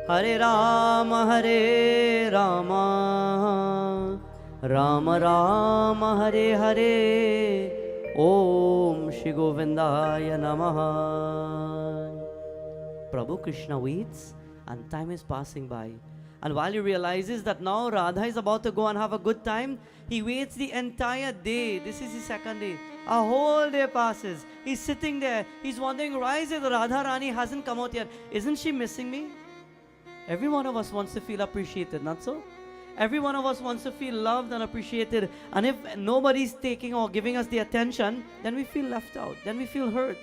हरे राम राम राम हरे हरे, ओम श्री गोविंदाय नमः। Prabhu Krishna waits and time is passing by And while he realizes that now Radha is about to go and have a good time, he waits the entire day. This is the second day. A whole day passes. He's sitting there. He's wondering, why is it Radha Rani hasn't come out yet? Isn't she missing me? Every one of us wants to feel appreciated, not so? Every one of us wants to feel loved and appreciated. And if nobody's taking or giving us the attention, then we feel left out. Then we feel hurt.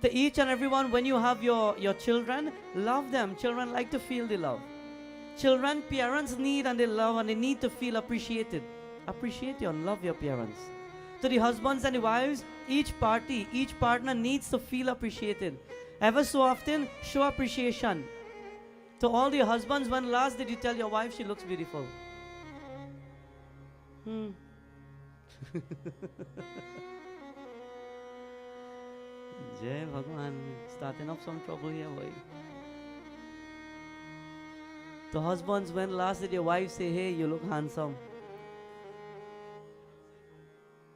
To each and everyone, when you have your children, love them. Children like to feel the love. Children, parents need and they love and they need to feel appreciated. Appreciate you and love your parents. To the husbands and the wives, each party, each partner needs to feel appreciated. Ever so often, show appreciation. To all the husbands, when last did you tell your wife she looks beautiful? Jai Bhagwan, starting up some trouble here, boy. To husbands, when last did your wife say, hey, you look handsome?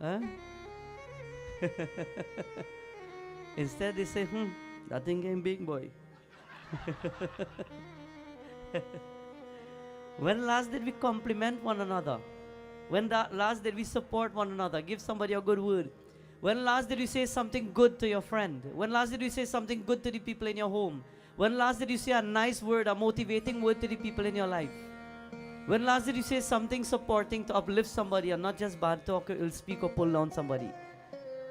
Huh? Instead they say, that thing came big, boy. When last did we compliment one another? When last did we support one another? Give somebody a good word. When last did you say something good to your friend? When last did you say something good to the people in your home? When last did you say a nice word, a motivating word to the people in your life? When last did you say something supporting to uplift somebody and not just bad talk or ill speak or pull down somebody?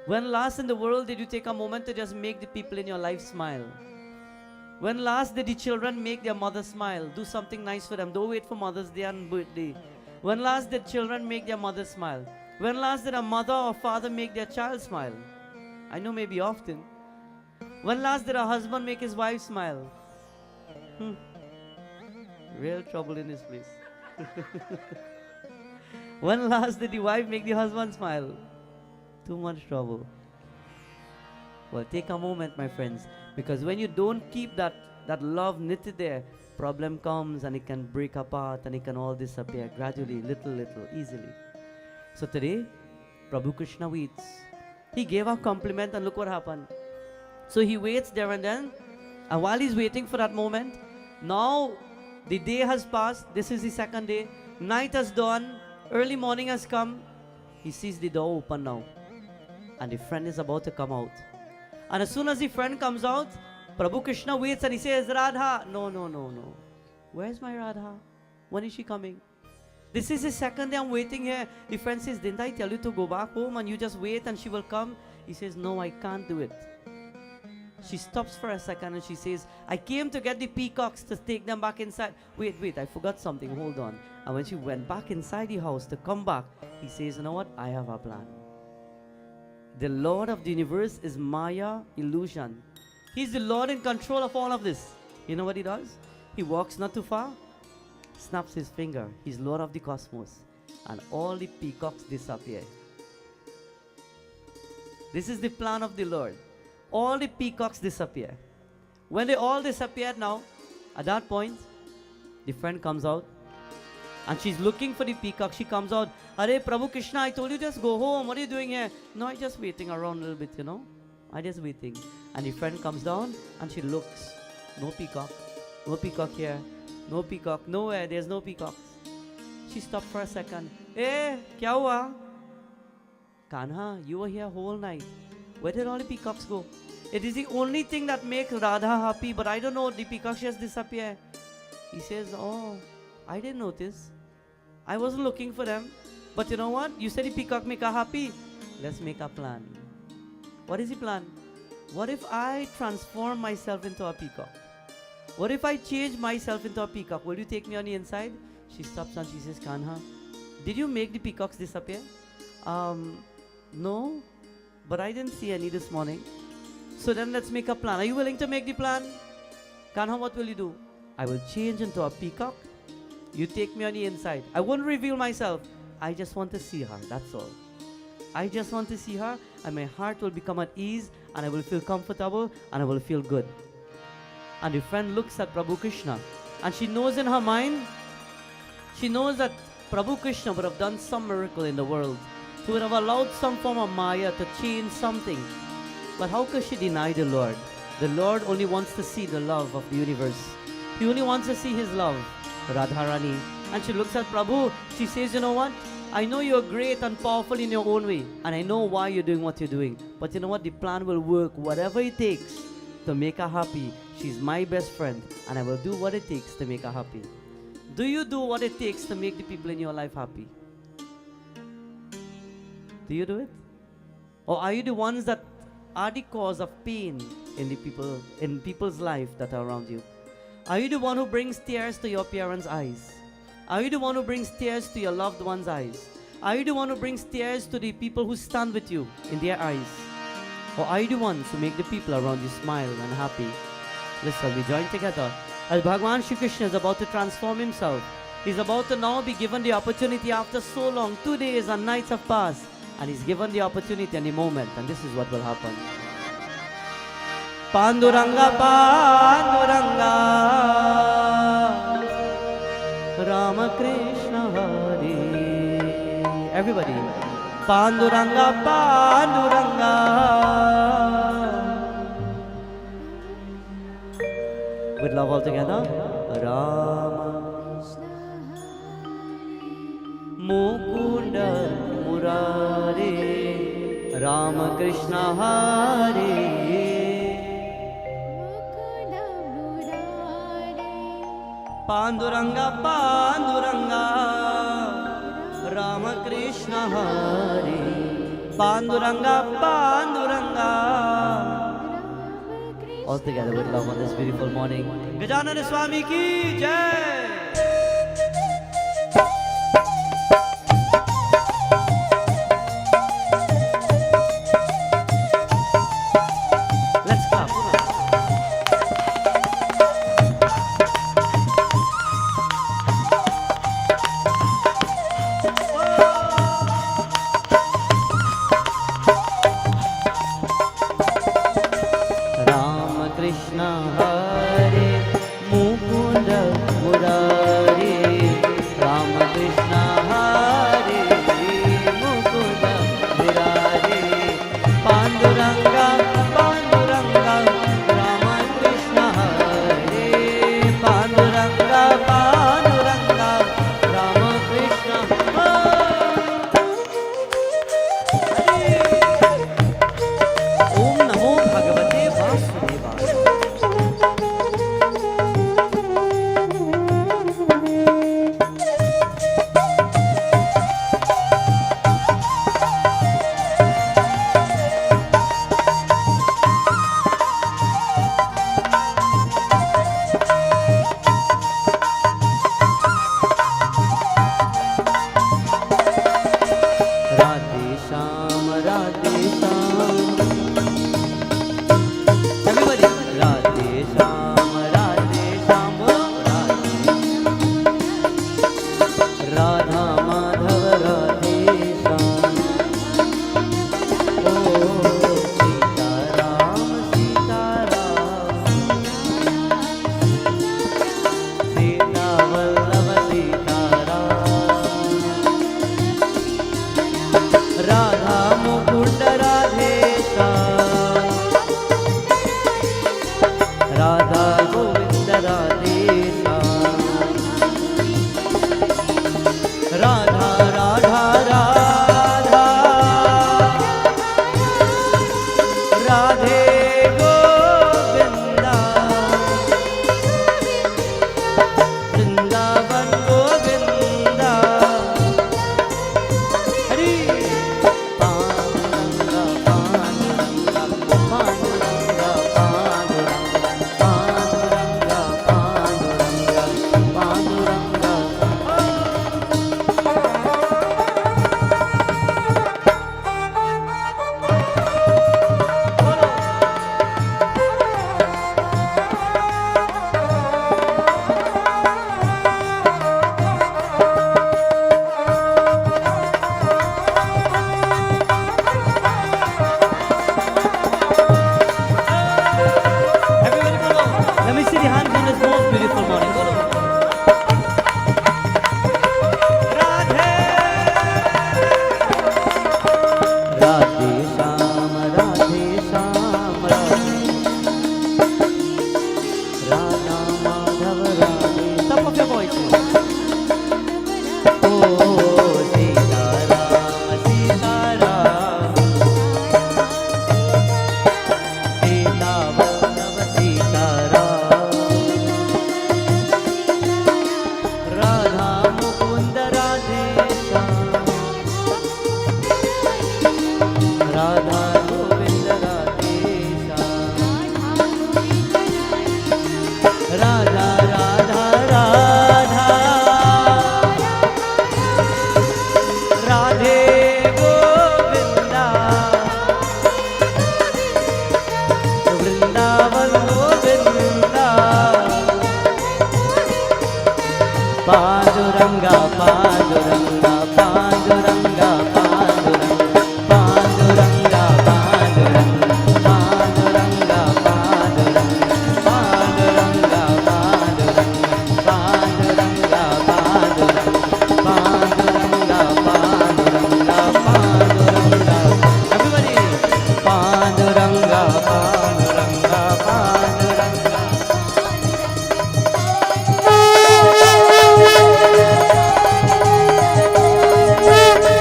When last in the world did you take a moment to just make the people in your life smile? When last did the children make their mother smile? Do something nice for them. Don't wait for Mother's Day and birthday. When last did children make their mother smile? When last did a mother or father make their child smile? I know maybe often. When last did a husband make his wife smile? Real trouble in this place. When last did the wife make the husband smile? Too much trouble. Well, take a moment, my friends, because when you don't keep that love knitted there, problem comes and it can break apart and it can all disappear gradually, little, easily. So today, Prabhu Krishna waits. He gave a compliment and look what happened. So he waits there and then, and while he's waiting for that moment, now the day has passed. This is the second day. Night has dawned. Early morning has come. He sees the door open now, and the friend is about to come out. And as soon as the friend comes out, Prabhu Krishna waits and he says, Radha. No. Where's my Radha? When is she coming? This is the second day I'm waiting here. The friend says, didn't I tell you to go back home and you just wait and she will come? He says, no, I can't do it. She stops for a second and she says, I came to get the peacocks to take them back inside. Wait, I forgot something, hold on. And when she went back inside the house to come back, he says, you know what, I have a plan. The Lord of the universe is Maya, illusion. He's the Lord in control of all of this. You know what he does? He walks not too far, snaps his finger. He's Lord of the cosmos. And all the peacocks disappear. This is the plan of the Lord. All the peacocks disappear. When they all disappeared now, at that point, the friend comes out and she's looking for the peacock. She comes out, Hare Prabhu Krishna, I told you just go home. What are you doing here? No, I'm just waiting around a little bit, you know. I'm just waiting. And the friend comes down and she looks. No peacock. No peacock here. No peacock. Nowhere. There's no peacocks. She stopped for a second. Hey, kya hua? Kanha, you were here whole night. Where did all the peacocks go? It is the only thing that makes Radha happy, but I don't know, the peacocks just disappear. He says, oh, I didn't notice. I wasn't looking for them. But you know what? You said the peacock make her happy. Let's make a plan. What is the plan? What if I transform myself into a peacock? What if I change myself into a peacock? Will you take me on the inside? She stops and she says, Kanha, did you make the peacocks disappear? No. But I didn't see any this morning. So then let's make a plan. Are you willing to make the plan? Kanha, what will you do? I will change into a peacock. You take me on the inside. I won't reveal myself. I just want to see her. That's all. I just want to see her, and my heart will become at ease, and I will feel comfortable, and I will feel good. And the friend looks at Prabhu Krishna, and she knows in her mind, she knows that Prabhu Krishna would have done some miracle in the world. He would have allowed some form of Maya to change something. But how could she deny the Lord? The Lord only wants to see the love of the universe. He only wants to see His love. Radharani. And she looks at Prabhu. She says, you know what? I know you're great and powerful in your own way. And I know why you're doing what you're doing. But you know what? The plan will work. Whatever it takes to make her happy. She's my best friend. And I will do what it takes to make her happy. Do you do what it takes to make the people in your life happy? Do you do it? Or are you the ones that are the cause of pain in people's life that are around you? Are you the one who brings tears to your parents' eyes? Are you the one who brings tears to your loved one's eyes? Are you the one who brings tears to the people who stand with you in their eyes? Or are you the ones who make the people around you smile and happy? Listen, we join together as Bhagwan Shri Krishna is about to transform himself. He's about to now be given the opportunity after so long. 2 days and nights have passed. And he's given the opportunity and the moment. And this is what will happen. Panduranga, Panduranga, Rama Krishna Hari. Everybody. Panduranga, Panduranga. With love all together. Rama Mukunda Murare Rama Krishna Hare Panduranga Panduranga Rama Krishna Hare Panduranga Panduranga. All together with love on this beautiful morning. Gajanana Swami ki jai. Krishna Hare Mukunda Murare Panduranga, Panduranga, Panduranga, Panduranga, Panduranga, Panduranga, Panduranga, Panduranga, Panduranga, Panduranga, Panduranga, Panduranga, Panduranga. Everybody, Panduranga, Panduranga, Panduranga. Panduranga, Panduranga,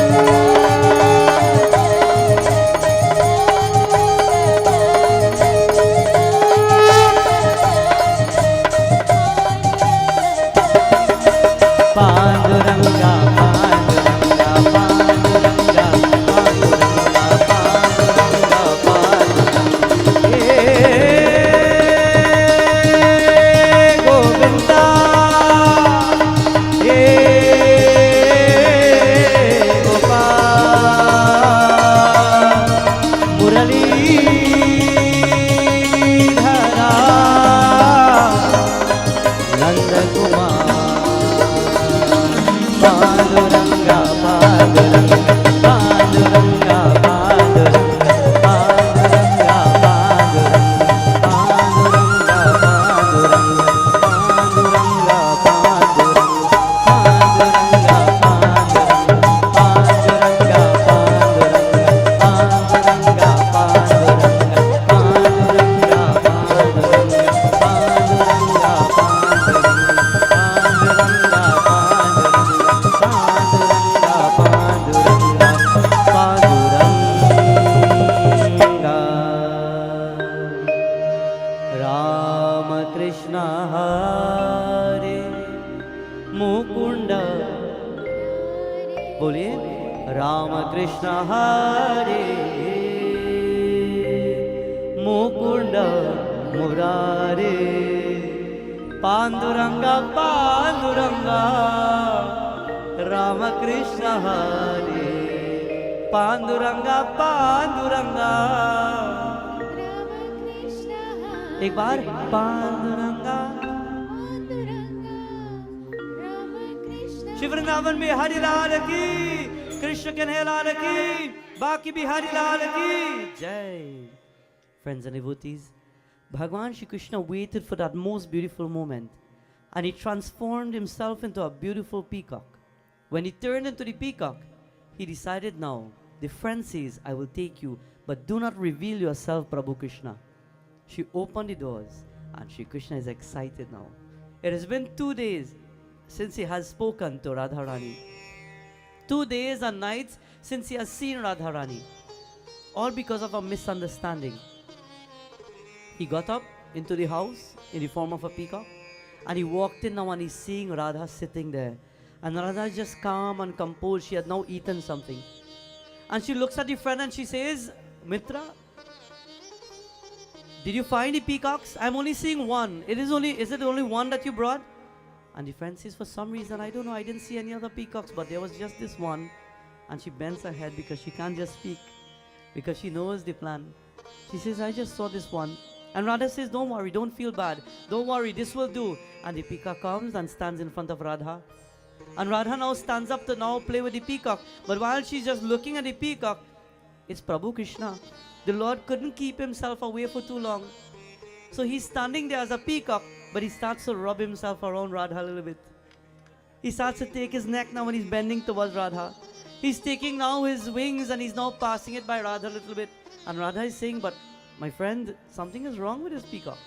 Panduranga, Panduranga, Panduranga, Panduranga. Hey, Govinda, hey, Gopal, Muralidhara, Nanda Kumar. Panduranga, Panduranga, Panduranga, Panduranga, Panduranga, Panduranga, Panduranga, Panduranga, Panduranga, Panduranga, Panduranga, Panduranga, Rama Krishna Hare Mukunda. बोलिए राम कृष्ण हरे मुकुंद मुरारे पांडुरंगा पांडुरंगा राम कृष्ण हरे पांडुरंगा पांडुरंगा एक बार पांडुरंगा शिव वृंदावन में हरि लाल की, कृष्ण कन्हैया लाल की, बाकी बिहारी लाल की जय. Friends and devotees, Bhagwan Shri Krishna waited for that most beautiful moment and he transformed himself into a beautiful peacock. When he turned into the peacock, he decided now, the friend says, I will take you, but do not reveal yourself, Prabhu Krishna. She opened the doors and Shri Krishna is excited now. It has been 2 days since he has spoken to Radharani. 2 days and nights since he has seen Radharani. All because of a misunderstanding. He got up into the house in the form of a peacock and he walked in now and he's seeing Radha sitting there. And Radha is just calm and composed. She had now eaten something. And she looks at the friend and she says, Mitra, did you find the peacocks? I'm only seeing one. Is it only one that you brought? And the friend says, for some reason, I don't know, I didn't see any other peacocks, but there was just this one. And she bends her head because she can't just speak, because she knows the plan. She says, I just saw this one. And Radha says, don't worry, don't feel bad. Don't worry, this will do. And the peacock comes and stands in front of Radha. And Radha now stands up to now play with the peacock. But while she's just looking at the peacock, it's Prabhu Krishna. The Lord couldn't keep himself away for too long. So he's standing there as a peacock, but he starts to rub himself around Radha a little bit. He starts to take his neck now when he's bending towards Radha. He's taking now his wings and he's now passing it by Radha a little bit. And Radha is saying, but my friend, something is wrong with this peacock.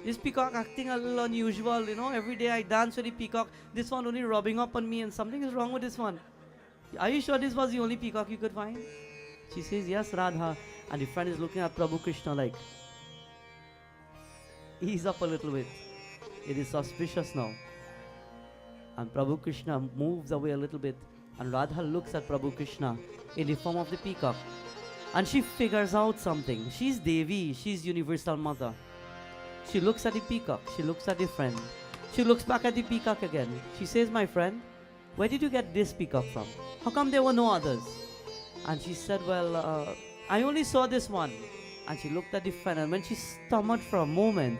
This peacock acting a little unusual, you know, every day I dance with the peacock. This one only rubbing up on me and something is wrong with this one. Are you sure this was the only peacock you could find? She says, yes, Radha. And the friend is looking at Prabhu Krishna like, ease up a little bit. It is suspicious now. And Prabhu Krishna moves away a little bit. And Radha looks at Prabhu Krishna in the form of the peacock. And she figures out something. She's Devi. She's Universal Mother. She looks at the peacock. She looks at the friend. She looks back at the peacock again. She says, my friend, where did you get this peacock from? How come there were no others? And she said, well, I only saw this one. And she looked at the fan, and when she stammered for a moment,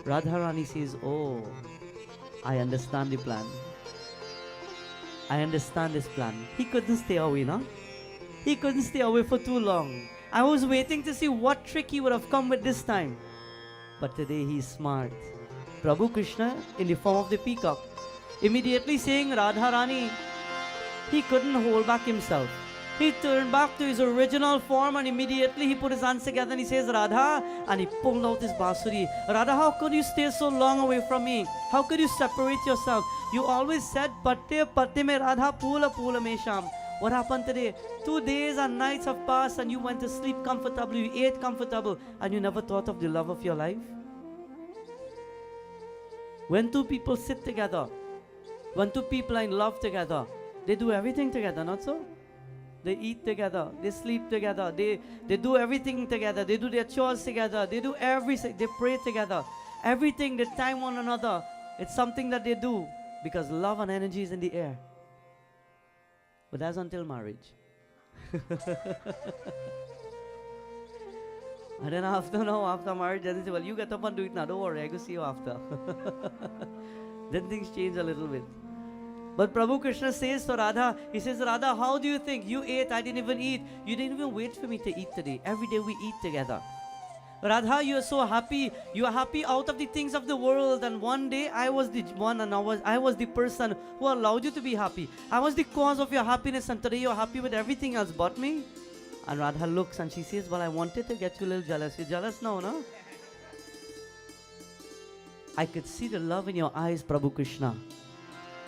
Radharani says, "Oh, I understand the plan. I understand this plan." He couldn't stay away, no? He couldn't stay away for too long. I was waiting to see what trick he would have come with this time. But today he's smart. Prabhu Krishna, in the form of the peacock, immediately saying Radharani, he couldn't hold back himself. He turned back to his original form, and immediately he put his hands together and he says, "Radha," and he pulled out his basuri. "Radha, how could you stay so long away from me? How could you separate yourself? You always said, Patte Patte me Radha, Pula Pula me Sham." What happened today? 2 days and nights have passed and you went to sleep comfortably, you ate comfortable, and you never thought of the love of your life? When two people sit together, when two people are in love together, they do everything together, not so? They eat together, they sleep together, they do everything together, they do their chores together, they do everything, they pray together. Everything, they time one another. It's something that they do because love and energy is in the air. But that's until marriage. And then after marriage, they say, "Well, you get up and do it now. Don't worry, I go see you after." Then things change a little bit. But Prabhu Krishna says to Radha, he says, "Radha, how do you think? You ate, I didn't even eat. You didn't even wait for me to eat today. Every day we eat together. Radha, you are so happy. You are happy out of the things of the world. And one day I was the one, and I was the person who allowed you to be happy. I was the cause of your happiness, and today you are happy with everything else but me." And Radha looks and she says, "Well, I wanted to get you a little jealous. You're jealous now, no?" I could see the love in your eyes, Prabhu Krishna.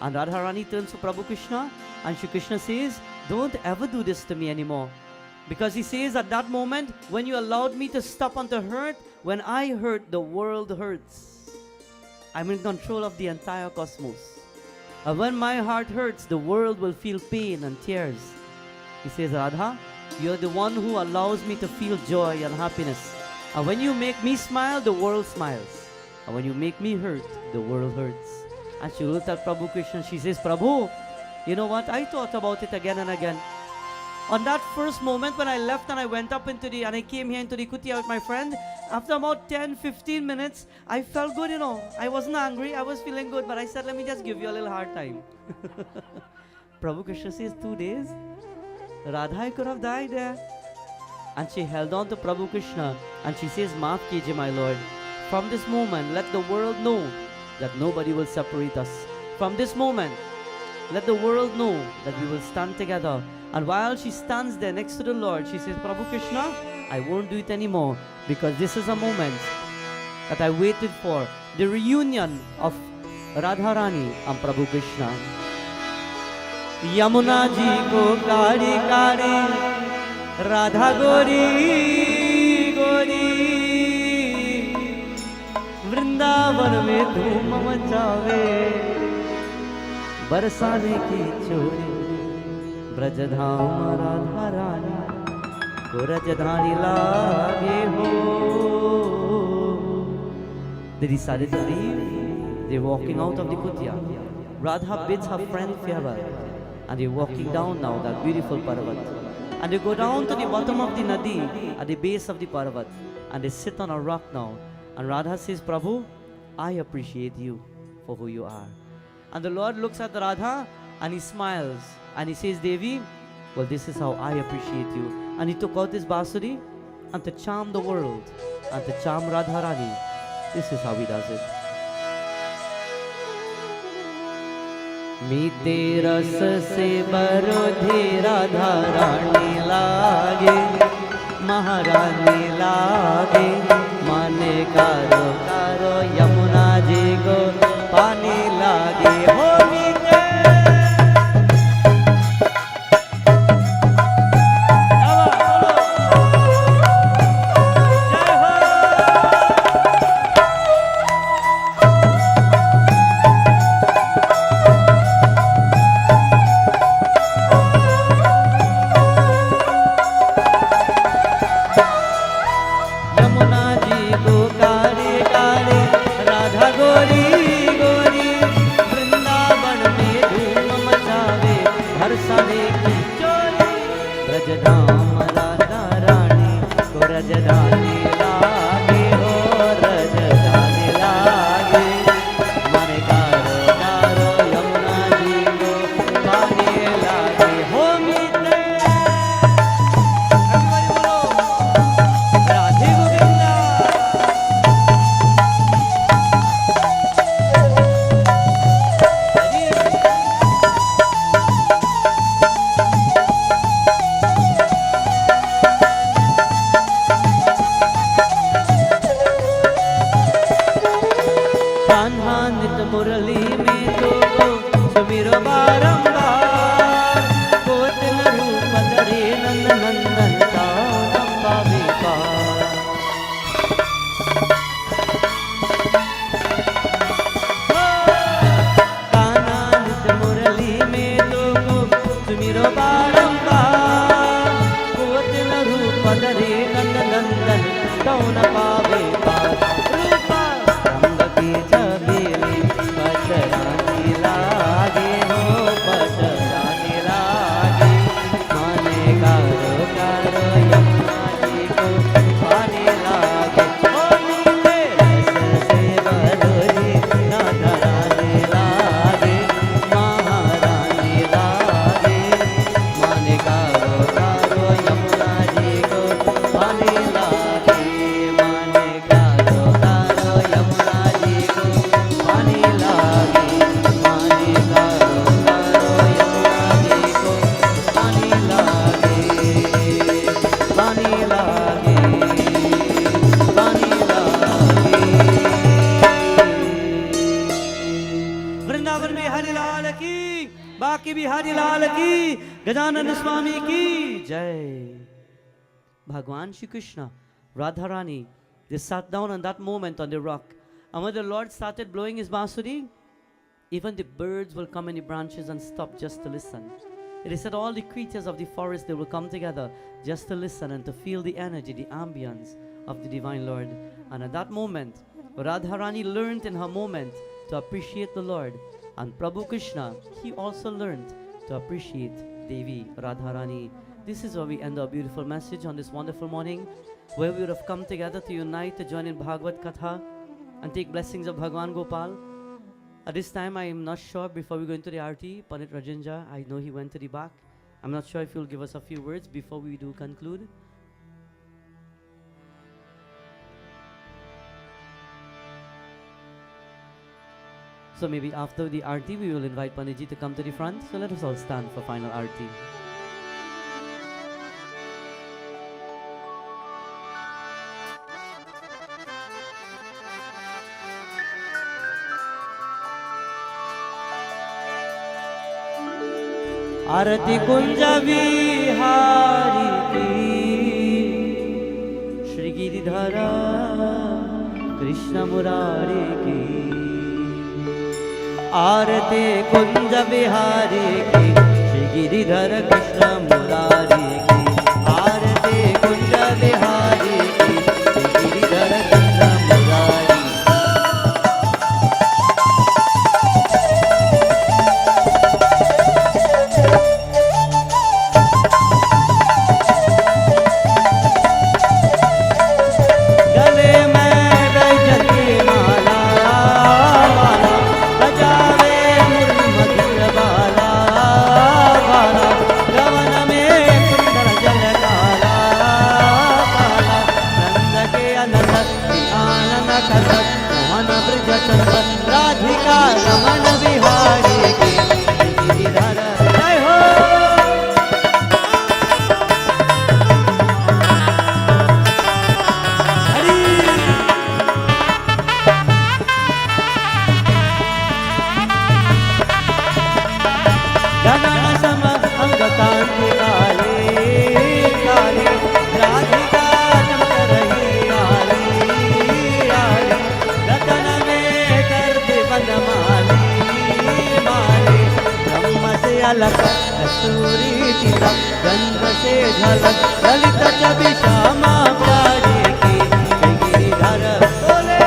And Radharani turns to Prabhu Krishna, and Shri Krishna says, "Don't ever do this to me anymore." Because he says, at that moment, when you allowed me to stop and to hurt, when I hurt, the world hurts. I'm in control of the entire cosmos. And when my heart hurts, the world will feel pain and tears. He says, "Radha, you're the one who allows me to feel joy and happiness. And when you make me smile, the world smiles. And when you make me hurt, the world hurts." And she looked at Prabhu Krishna. She says, "Prabhu, you know what? I thought about it again and again. On that first moment when I left and I went up and I came here into the kutia with my friend, after about 10-15 minutes, I felt good, you know. I wasn't angry, I was feeling good, but I said, let me just give you a little hard time." Prabhu Krishna says, 2 days? Radha, I could have died there. And she held on to Prabhu Krishna and she says, "Maaf kijiye, my Lord. From this moment, let the world know that nobody will separate us. From this moment, let the world know that we will stand together." And while she stands there next to the Lord, she says, "Prabhu Krishna, I won't do it anymore because this is a moment that I waited for. The reunion of Radharani and Prabhu Krishna." Yamuna ji ko kari kari, Radha gori gori, Vrindavan में धूम मचावे, बरसाने की चोरी, ब्रजधाम राधा रानी को रजधानी लागे हो. They decided to leave. They're walking out of the kutia. Radha bids her friend farewell, and they're walking down now that beautiful Parvat. And they go down to the bottom of the Nadi at the base of the Parvat, and they sit on a rock now. And Radha says, "Prabhu, I appreciate you for who you are." And the Lord looks at Radha and he smiles and he says, "Devi, well, this is how I appreciate you." And he took out his basuri, and to charm the world and to charm Radharani, this is how he does it. मीठे रस से बरोधे राधा रानी लागे, महारानी लागे, माने कारो कारो यमुना जी को पानी लागे हो. मीठे रज जाने लागे हो रज जाने लागे मन गारो गारो यमुना जी को पाने लागे हो मित्र राधे गोविंदा नित मुरली में तो सुमिरो बारंबार कोट न रूप धरे नंद नंदन तारंबा विपार कान्हा नित मुरली में तो सुमिरो बारंबार कोट न रूप धरे नंद नंदन तौन पावे पार रूपा रंग की छबीली पटरानी लागे हो पटरानी लागे माने गारो गारो यमुना जी को पाने लागे ओ नीले रस से बलोरी राधारानी लागे महारानी लागे माने गारो गारो यमुना जी को पाने लागे माने गारो गारो यमुना जी को पाने लागे माने गारो गारो यमुना जी को पाने लागे पाने लागे पाने लागे वृंदावन में हरिलाल की बाकी भी हरिलाल की गजानन स्वामी की जय Bhagwan Shri Krishna, Radharani, they sat down on that moment on the rock. And when the Lord started blowing his bansuri, even the birds will come in the branches and stop just to listen. It is said all the creatures of the forest, they will come together just to listen and to feel the energy, the ambience of the Divine Lord. And at that moment, Radharani learned in her moment to appreciate the Lord. And Prabhu Krishna, he also learned to appreciate Devi Radharani. This is where we end our beautiful message on this wonderful morning, where we would have come together to unite, to join in Bhagwan Katha and take blessings of Bhagwan Gopal. At this time, I am not sure, before we go into the Aarti, Pandit Rajendra, I know he went to the back. I'm not sure if you'll give us a few words before we do conclude. So maybe after the Aarti, we will invite Panditji to come to the front. So let us all stand for final Aarti. आरती कुंज विहारी की श्री गिरिधर कृष्ण मुरारी की आरती कुंज विहारी की श्री गिरिधर कृष्ण मुरारी की आरती कुंज विहारी की श्री गिरिधर कृष्ण मुरारी राधिका रमन बिहारी की गिरिधर जय हो हरि गगन सम अंग कांति काले काले राधिका चमक रही आली आली रतन बनमाली माली ब्रह्म से अलग कस्तूरी तिलक गंध से झलक ललित छवि श्यामा प्यारी की गिरिधर बोले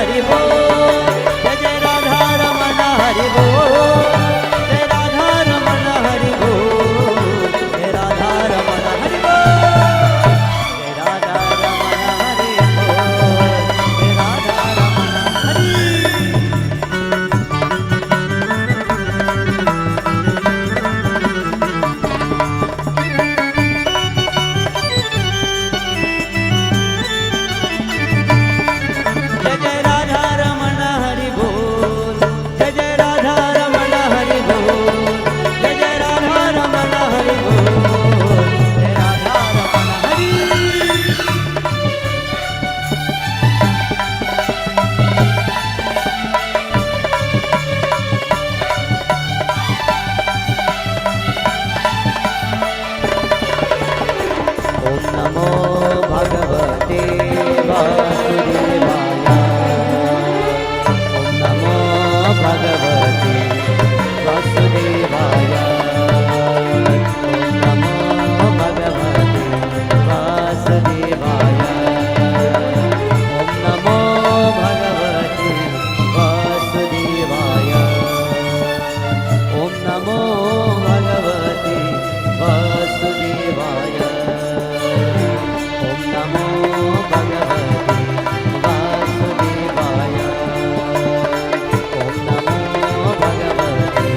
हरि बोल, जय जय राधा रमण हरि बोल, जय राधा रमण हरि बोल, जय राधा रमण हरि बोल, जय राधा रमण हरि बोल, जय राधा रमण हरि। जय जय राधा रमण हरि बोल, जय जय राधा रमण हरि बोल, जय जय राधा रमण हरि बोल, जय राधा रमण हरि। ओम नमो भगवते वासुदेवाय, ओम नमो भगवते वासुदेवाय, ओम नमो भगवते वासुदेवाय, ओम नमो भगवते वासुदेवाय, ओम नमो भगवते वासुदेवाय, ओम नमो भगवते वासुदेवाय, ओम नमो भगवते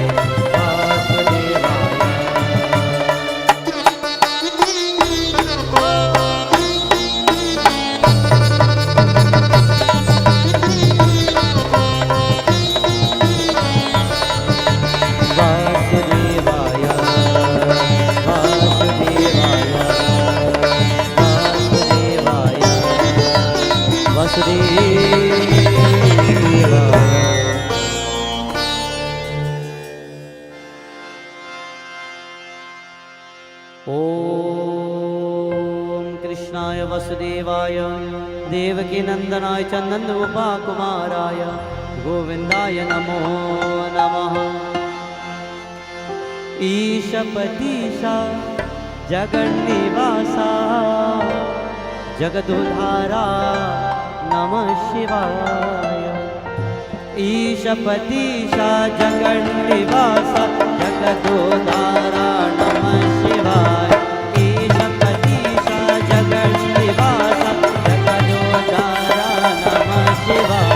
वासुदेवाय। वासुदेवाय वासुदेवाय वासुदेवाय वासुदेवाय। ओम कृष्णाय वसुदेवाय देवकी नंदनाय च नंदगोपाकुमाराय गोविंदाय नमो नमः। ईशपतिशा जगन्निवासा जगदुधारा नमः शिवाय। ईशपतिशा जगन्निवासा जगदुधारा नमः शिवाय। ईशपतिशा जगन्निवासा जगदुधारा नमः शिवाय।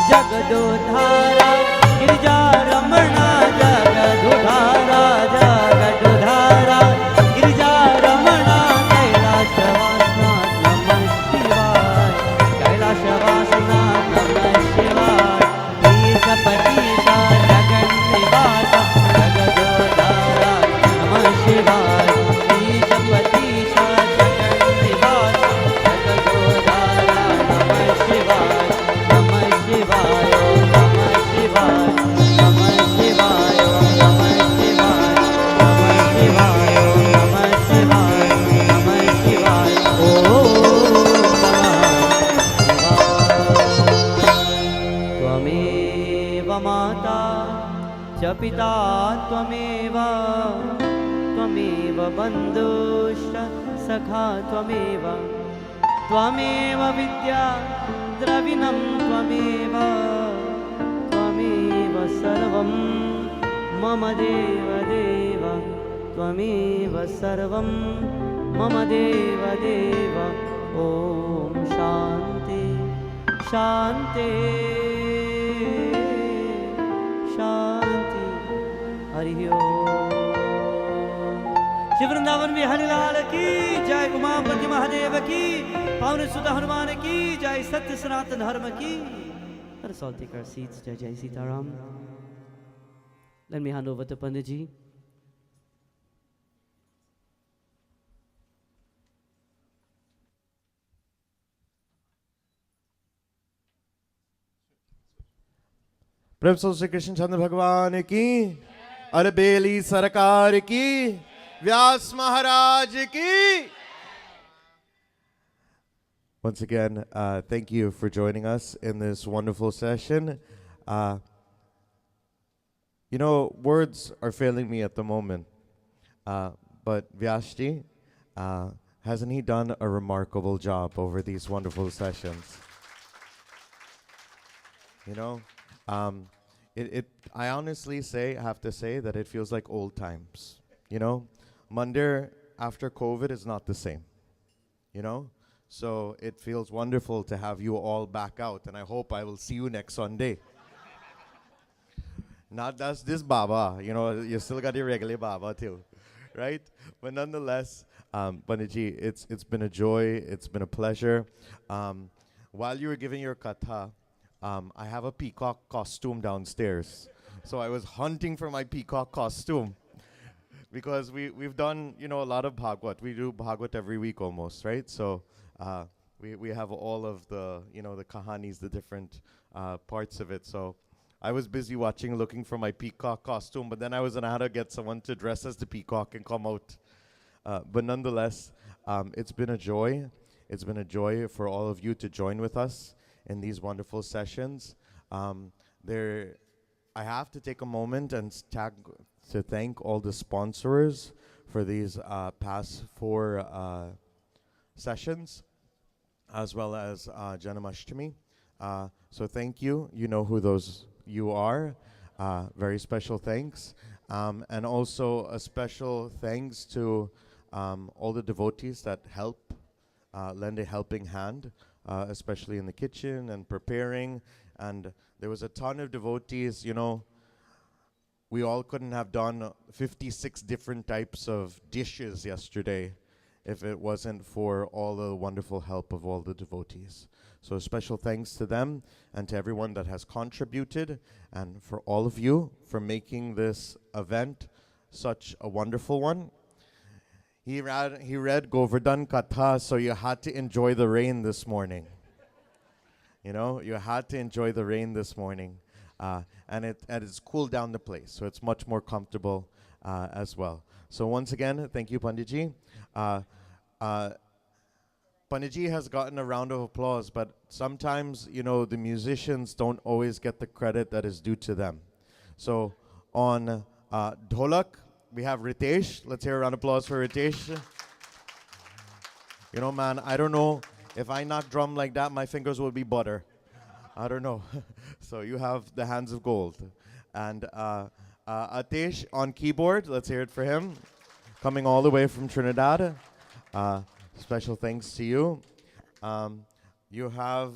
जगदुधारा गिरिजा रमणा जगदुधारा जगदुधारा गिरिजा रमणा कैलाशवासनाथ नमः शिवाय। कैलाशवासनाथ नमः शिवाय। ईशपतिशा जगन्निवासा जगदुधारा नमः शिवाय। ईशपतिशा जगन्निवासा जगदुधारा नमः शिवाय। नमः शिवाय नमः शिवाय नमः शिवाय नमः शिवाय नमः शिवाय नमः शिवाय नमः शिवाय। त्वमेव माता च पिता त्वमेव त्वमेव बन्धुश्च सखा त्वमेव त्वमेव विद्या द्रविणं त्वमेव त्वमेव सर्वं मम देव देव त्वमेव सर्वं मम देव देव। ॐ शान्ति शान्ति शान्ति। हरि ओम। शिव वृंदावन बिहारी लाल की जय। उमापति महादेव की, पावन सुत हनुमान की जय। सत्य सनातन धर्म की। Let us all take our seats. Jai Jai Sitaram. Let me hand over to Panditji. प्रेम से श्री कृष्ण चंद्र भगवान की, अलबेली सरकार की, व्यास महाराज की। Once again, thank you for joining us in this wonderful session. Uh, words are failing me at the moment, uh, but Vyashti, uh, hasn't he done a remarkable job over these wonderful sessions? You know, um, I honestly have to say that it feels like old times. Mandir after COVID is not the same. you know. So it feels wonderful to have you all back out, and I hope I will see you next Sunday. Not that's this Baba, you still got your regular Baba too, right? But nonetheless, Panditji, it's been a joy, it's been a pleasure. While you were giving your katha, I have a peacock costume downstairs. So I was hunting for my peacock costume because we've done a lot of Bhagwat. We do Bhagwat every week almost, right? So we have all of the the kahanis, the different parts of it. So I was busy looking for my peacock costume, but then I was gonna have to get someone to dress as the peacock and come out. But nonetheless, it's been a joy. It's been a joy for all of you to join with us in these wonderful sessions. I have to take a moment and to thank all the sponsors for these past 4 sessions, as well as Janamashtami. So thank you. You know who you are. Very special thanks. And also a special thanks to all the devotees that lend a helping hand, especially in the kitchen and preparing. And there was a ton of devotees, we all couldn't have done 56 different types of dishes yesterday if it wasn't for all the wonderful help of all the devotees. So special thanks to them and to everyone that has contributed, and for all of you for making this event such a wonderful one. He read Bhagwan Katha, so you had to enjoy the rain this morning. You had to enjoy the rain this morning. And it's cooled down the place, so it's much more comfortable as well. So once again, thank you, Panditji. Panditji has gotten a round of applause, but sometimes, the musicians don't always get the credit that is due to them. So on Dholak, we have Ritesh. Let's hear a round of applause for Ritesh. Man, I don't know. If I knock drum like that, my fingers will be butter. I don't know. So you have the hands of gold. And Atesh on keyboard. Let's hear it for him. Coming all the way from Trinidad. Special thanks to you. You have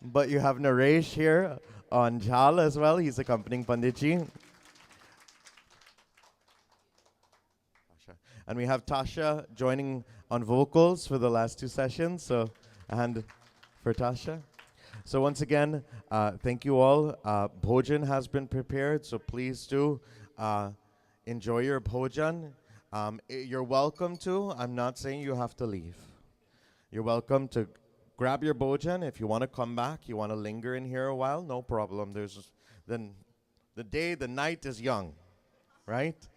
Naresh here on jhal as well. He's accompanying Panditji. And we have Tasha joining on vocals for the last 2 sessions. So a hand for Tasha. So once again, thank you all. Bhojan has been prepared, so please do enjoy your bhojan. You're welcome to. I'm not saying you have to leave. You're welcome to grab your bhojan. If you want to come back, you want to linger in here a while, no problem. The night is young, right?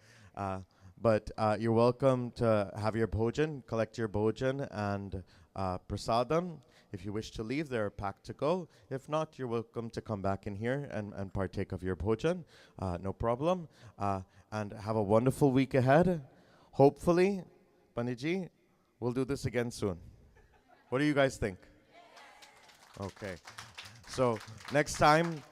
But you're welcome to have your bhojan, collect your bhojan and prasadam. If you wish to leave, they're packed to go. If not, you're welcome to come back in here and partake of your bhojan. No problem. And have a wonderful week ahead. Hopefully, Panditji, we'll do this again soon. What do you guys think? Okay. So next time,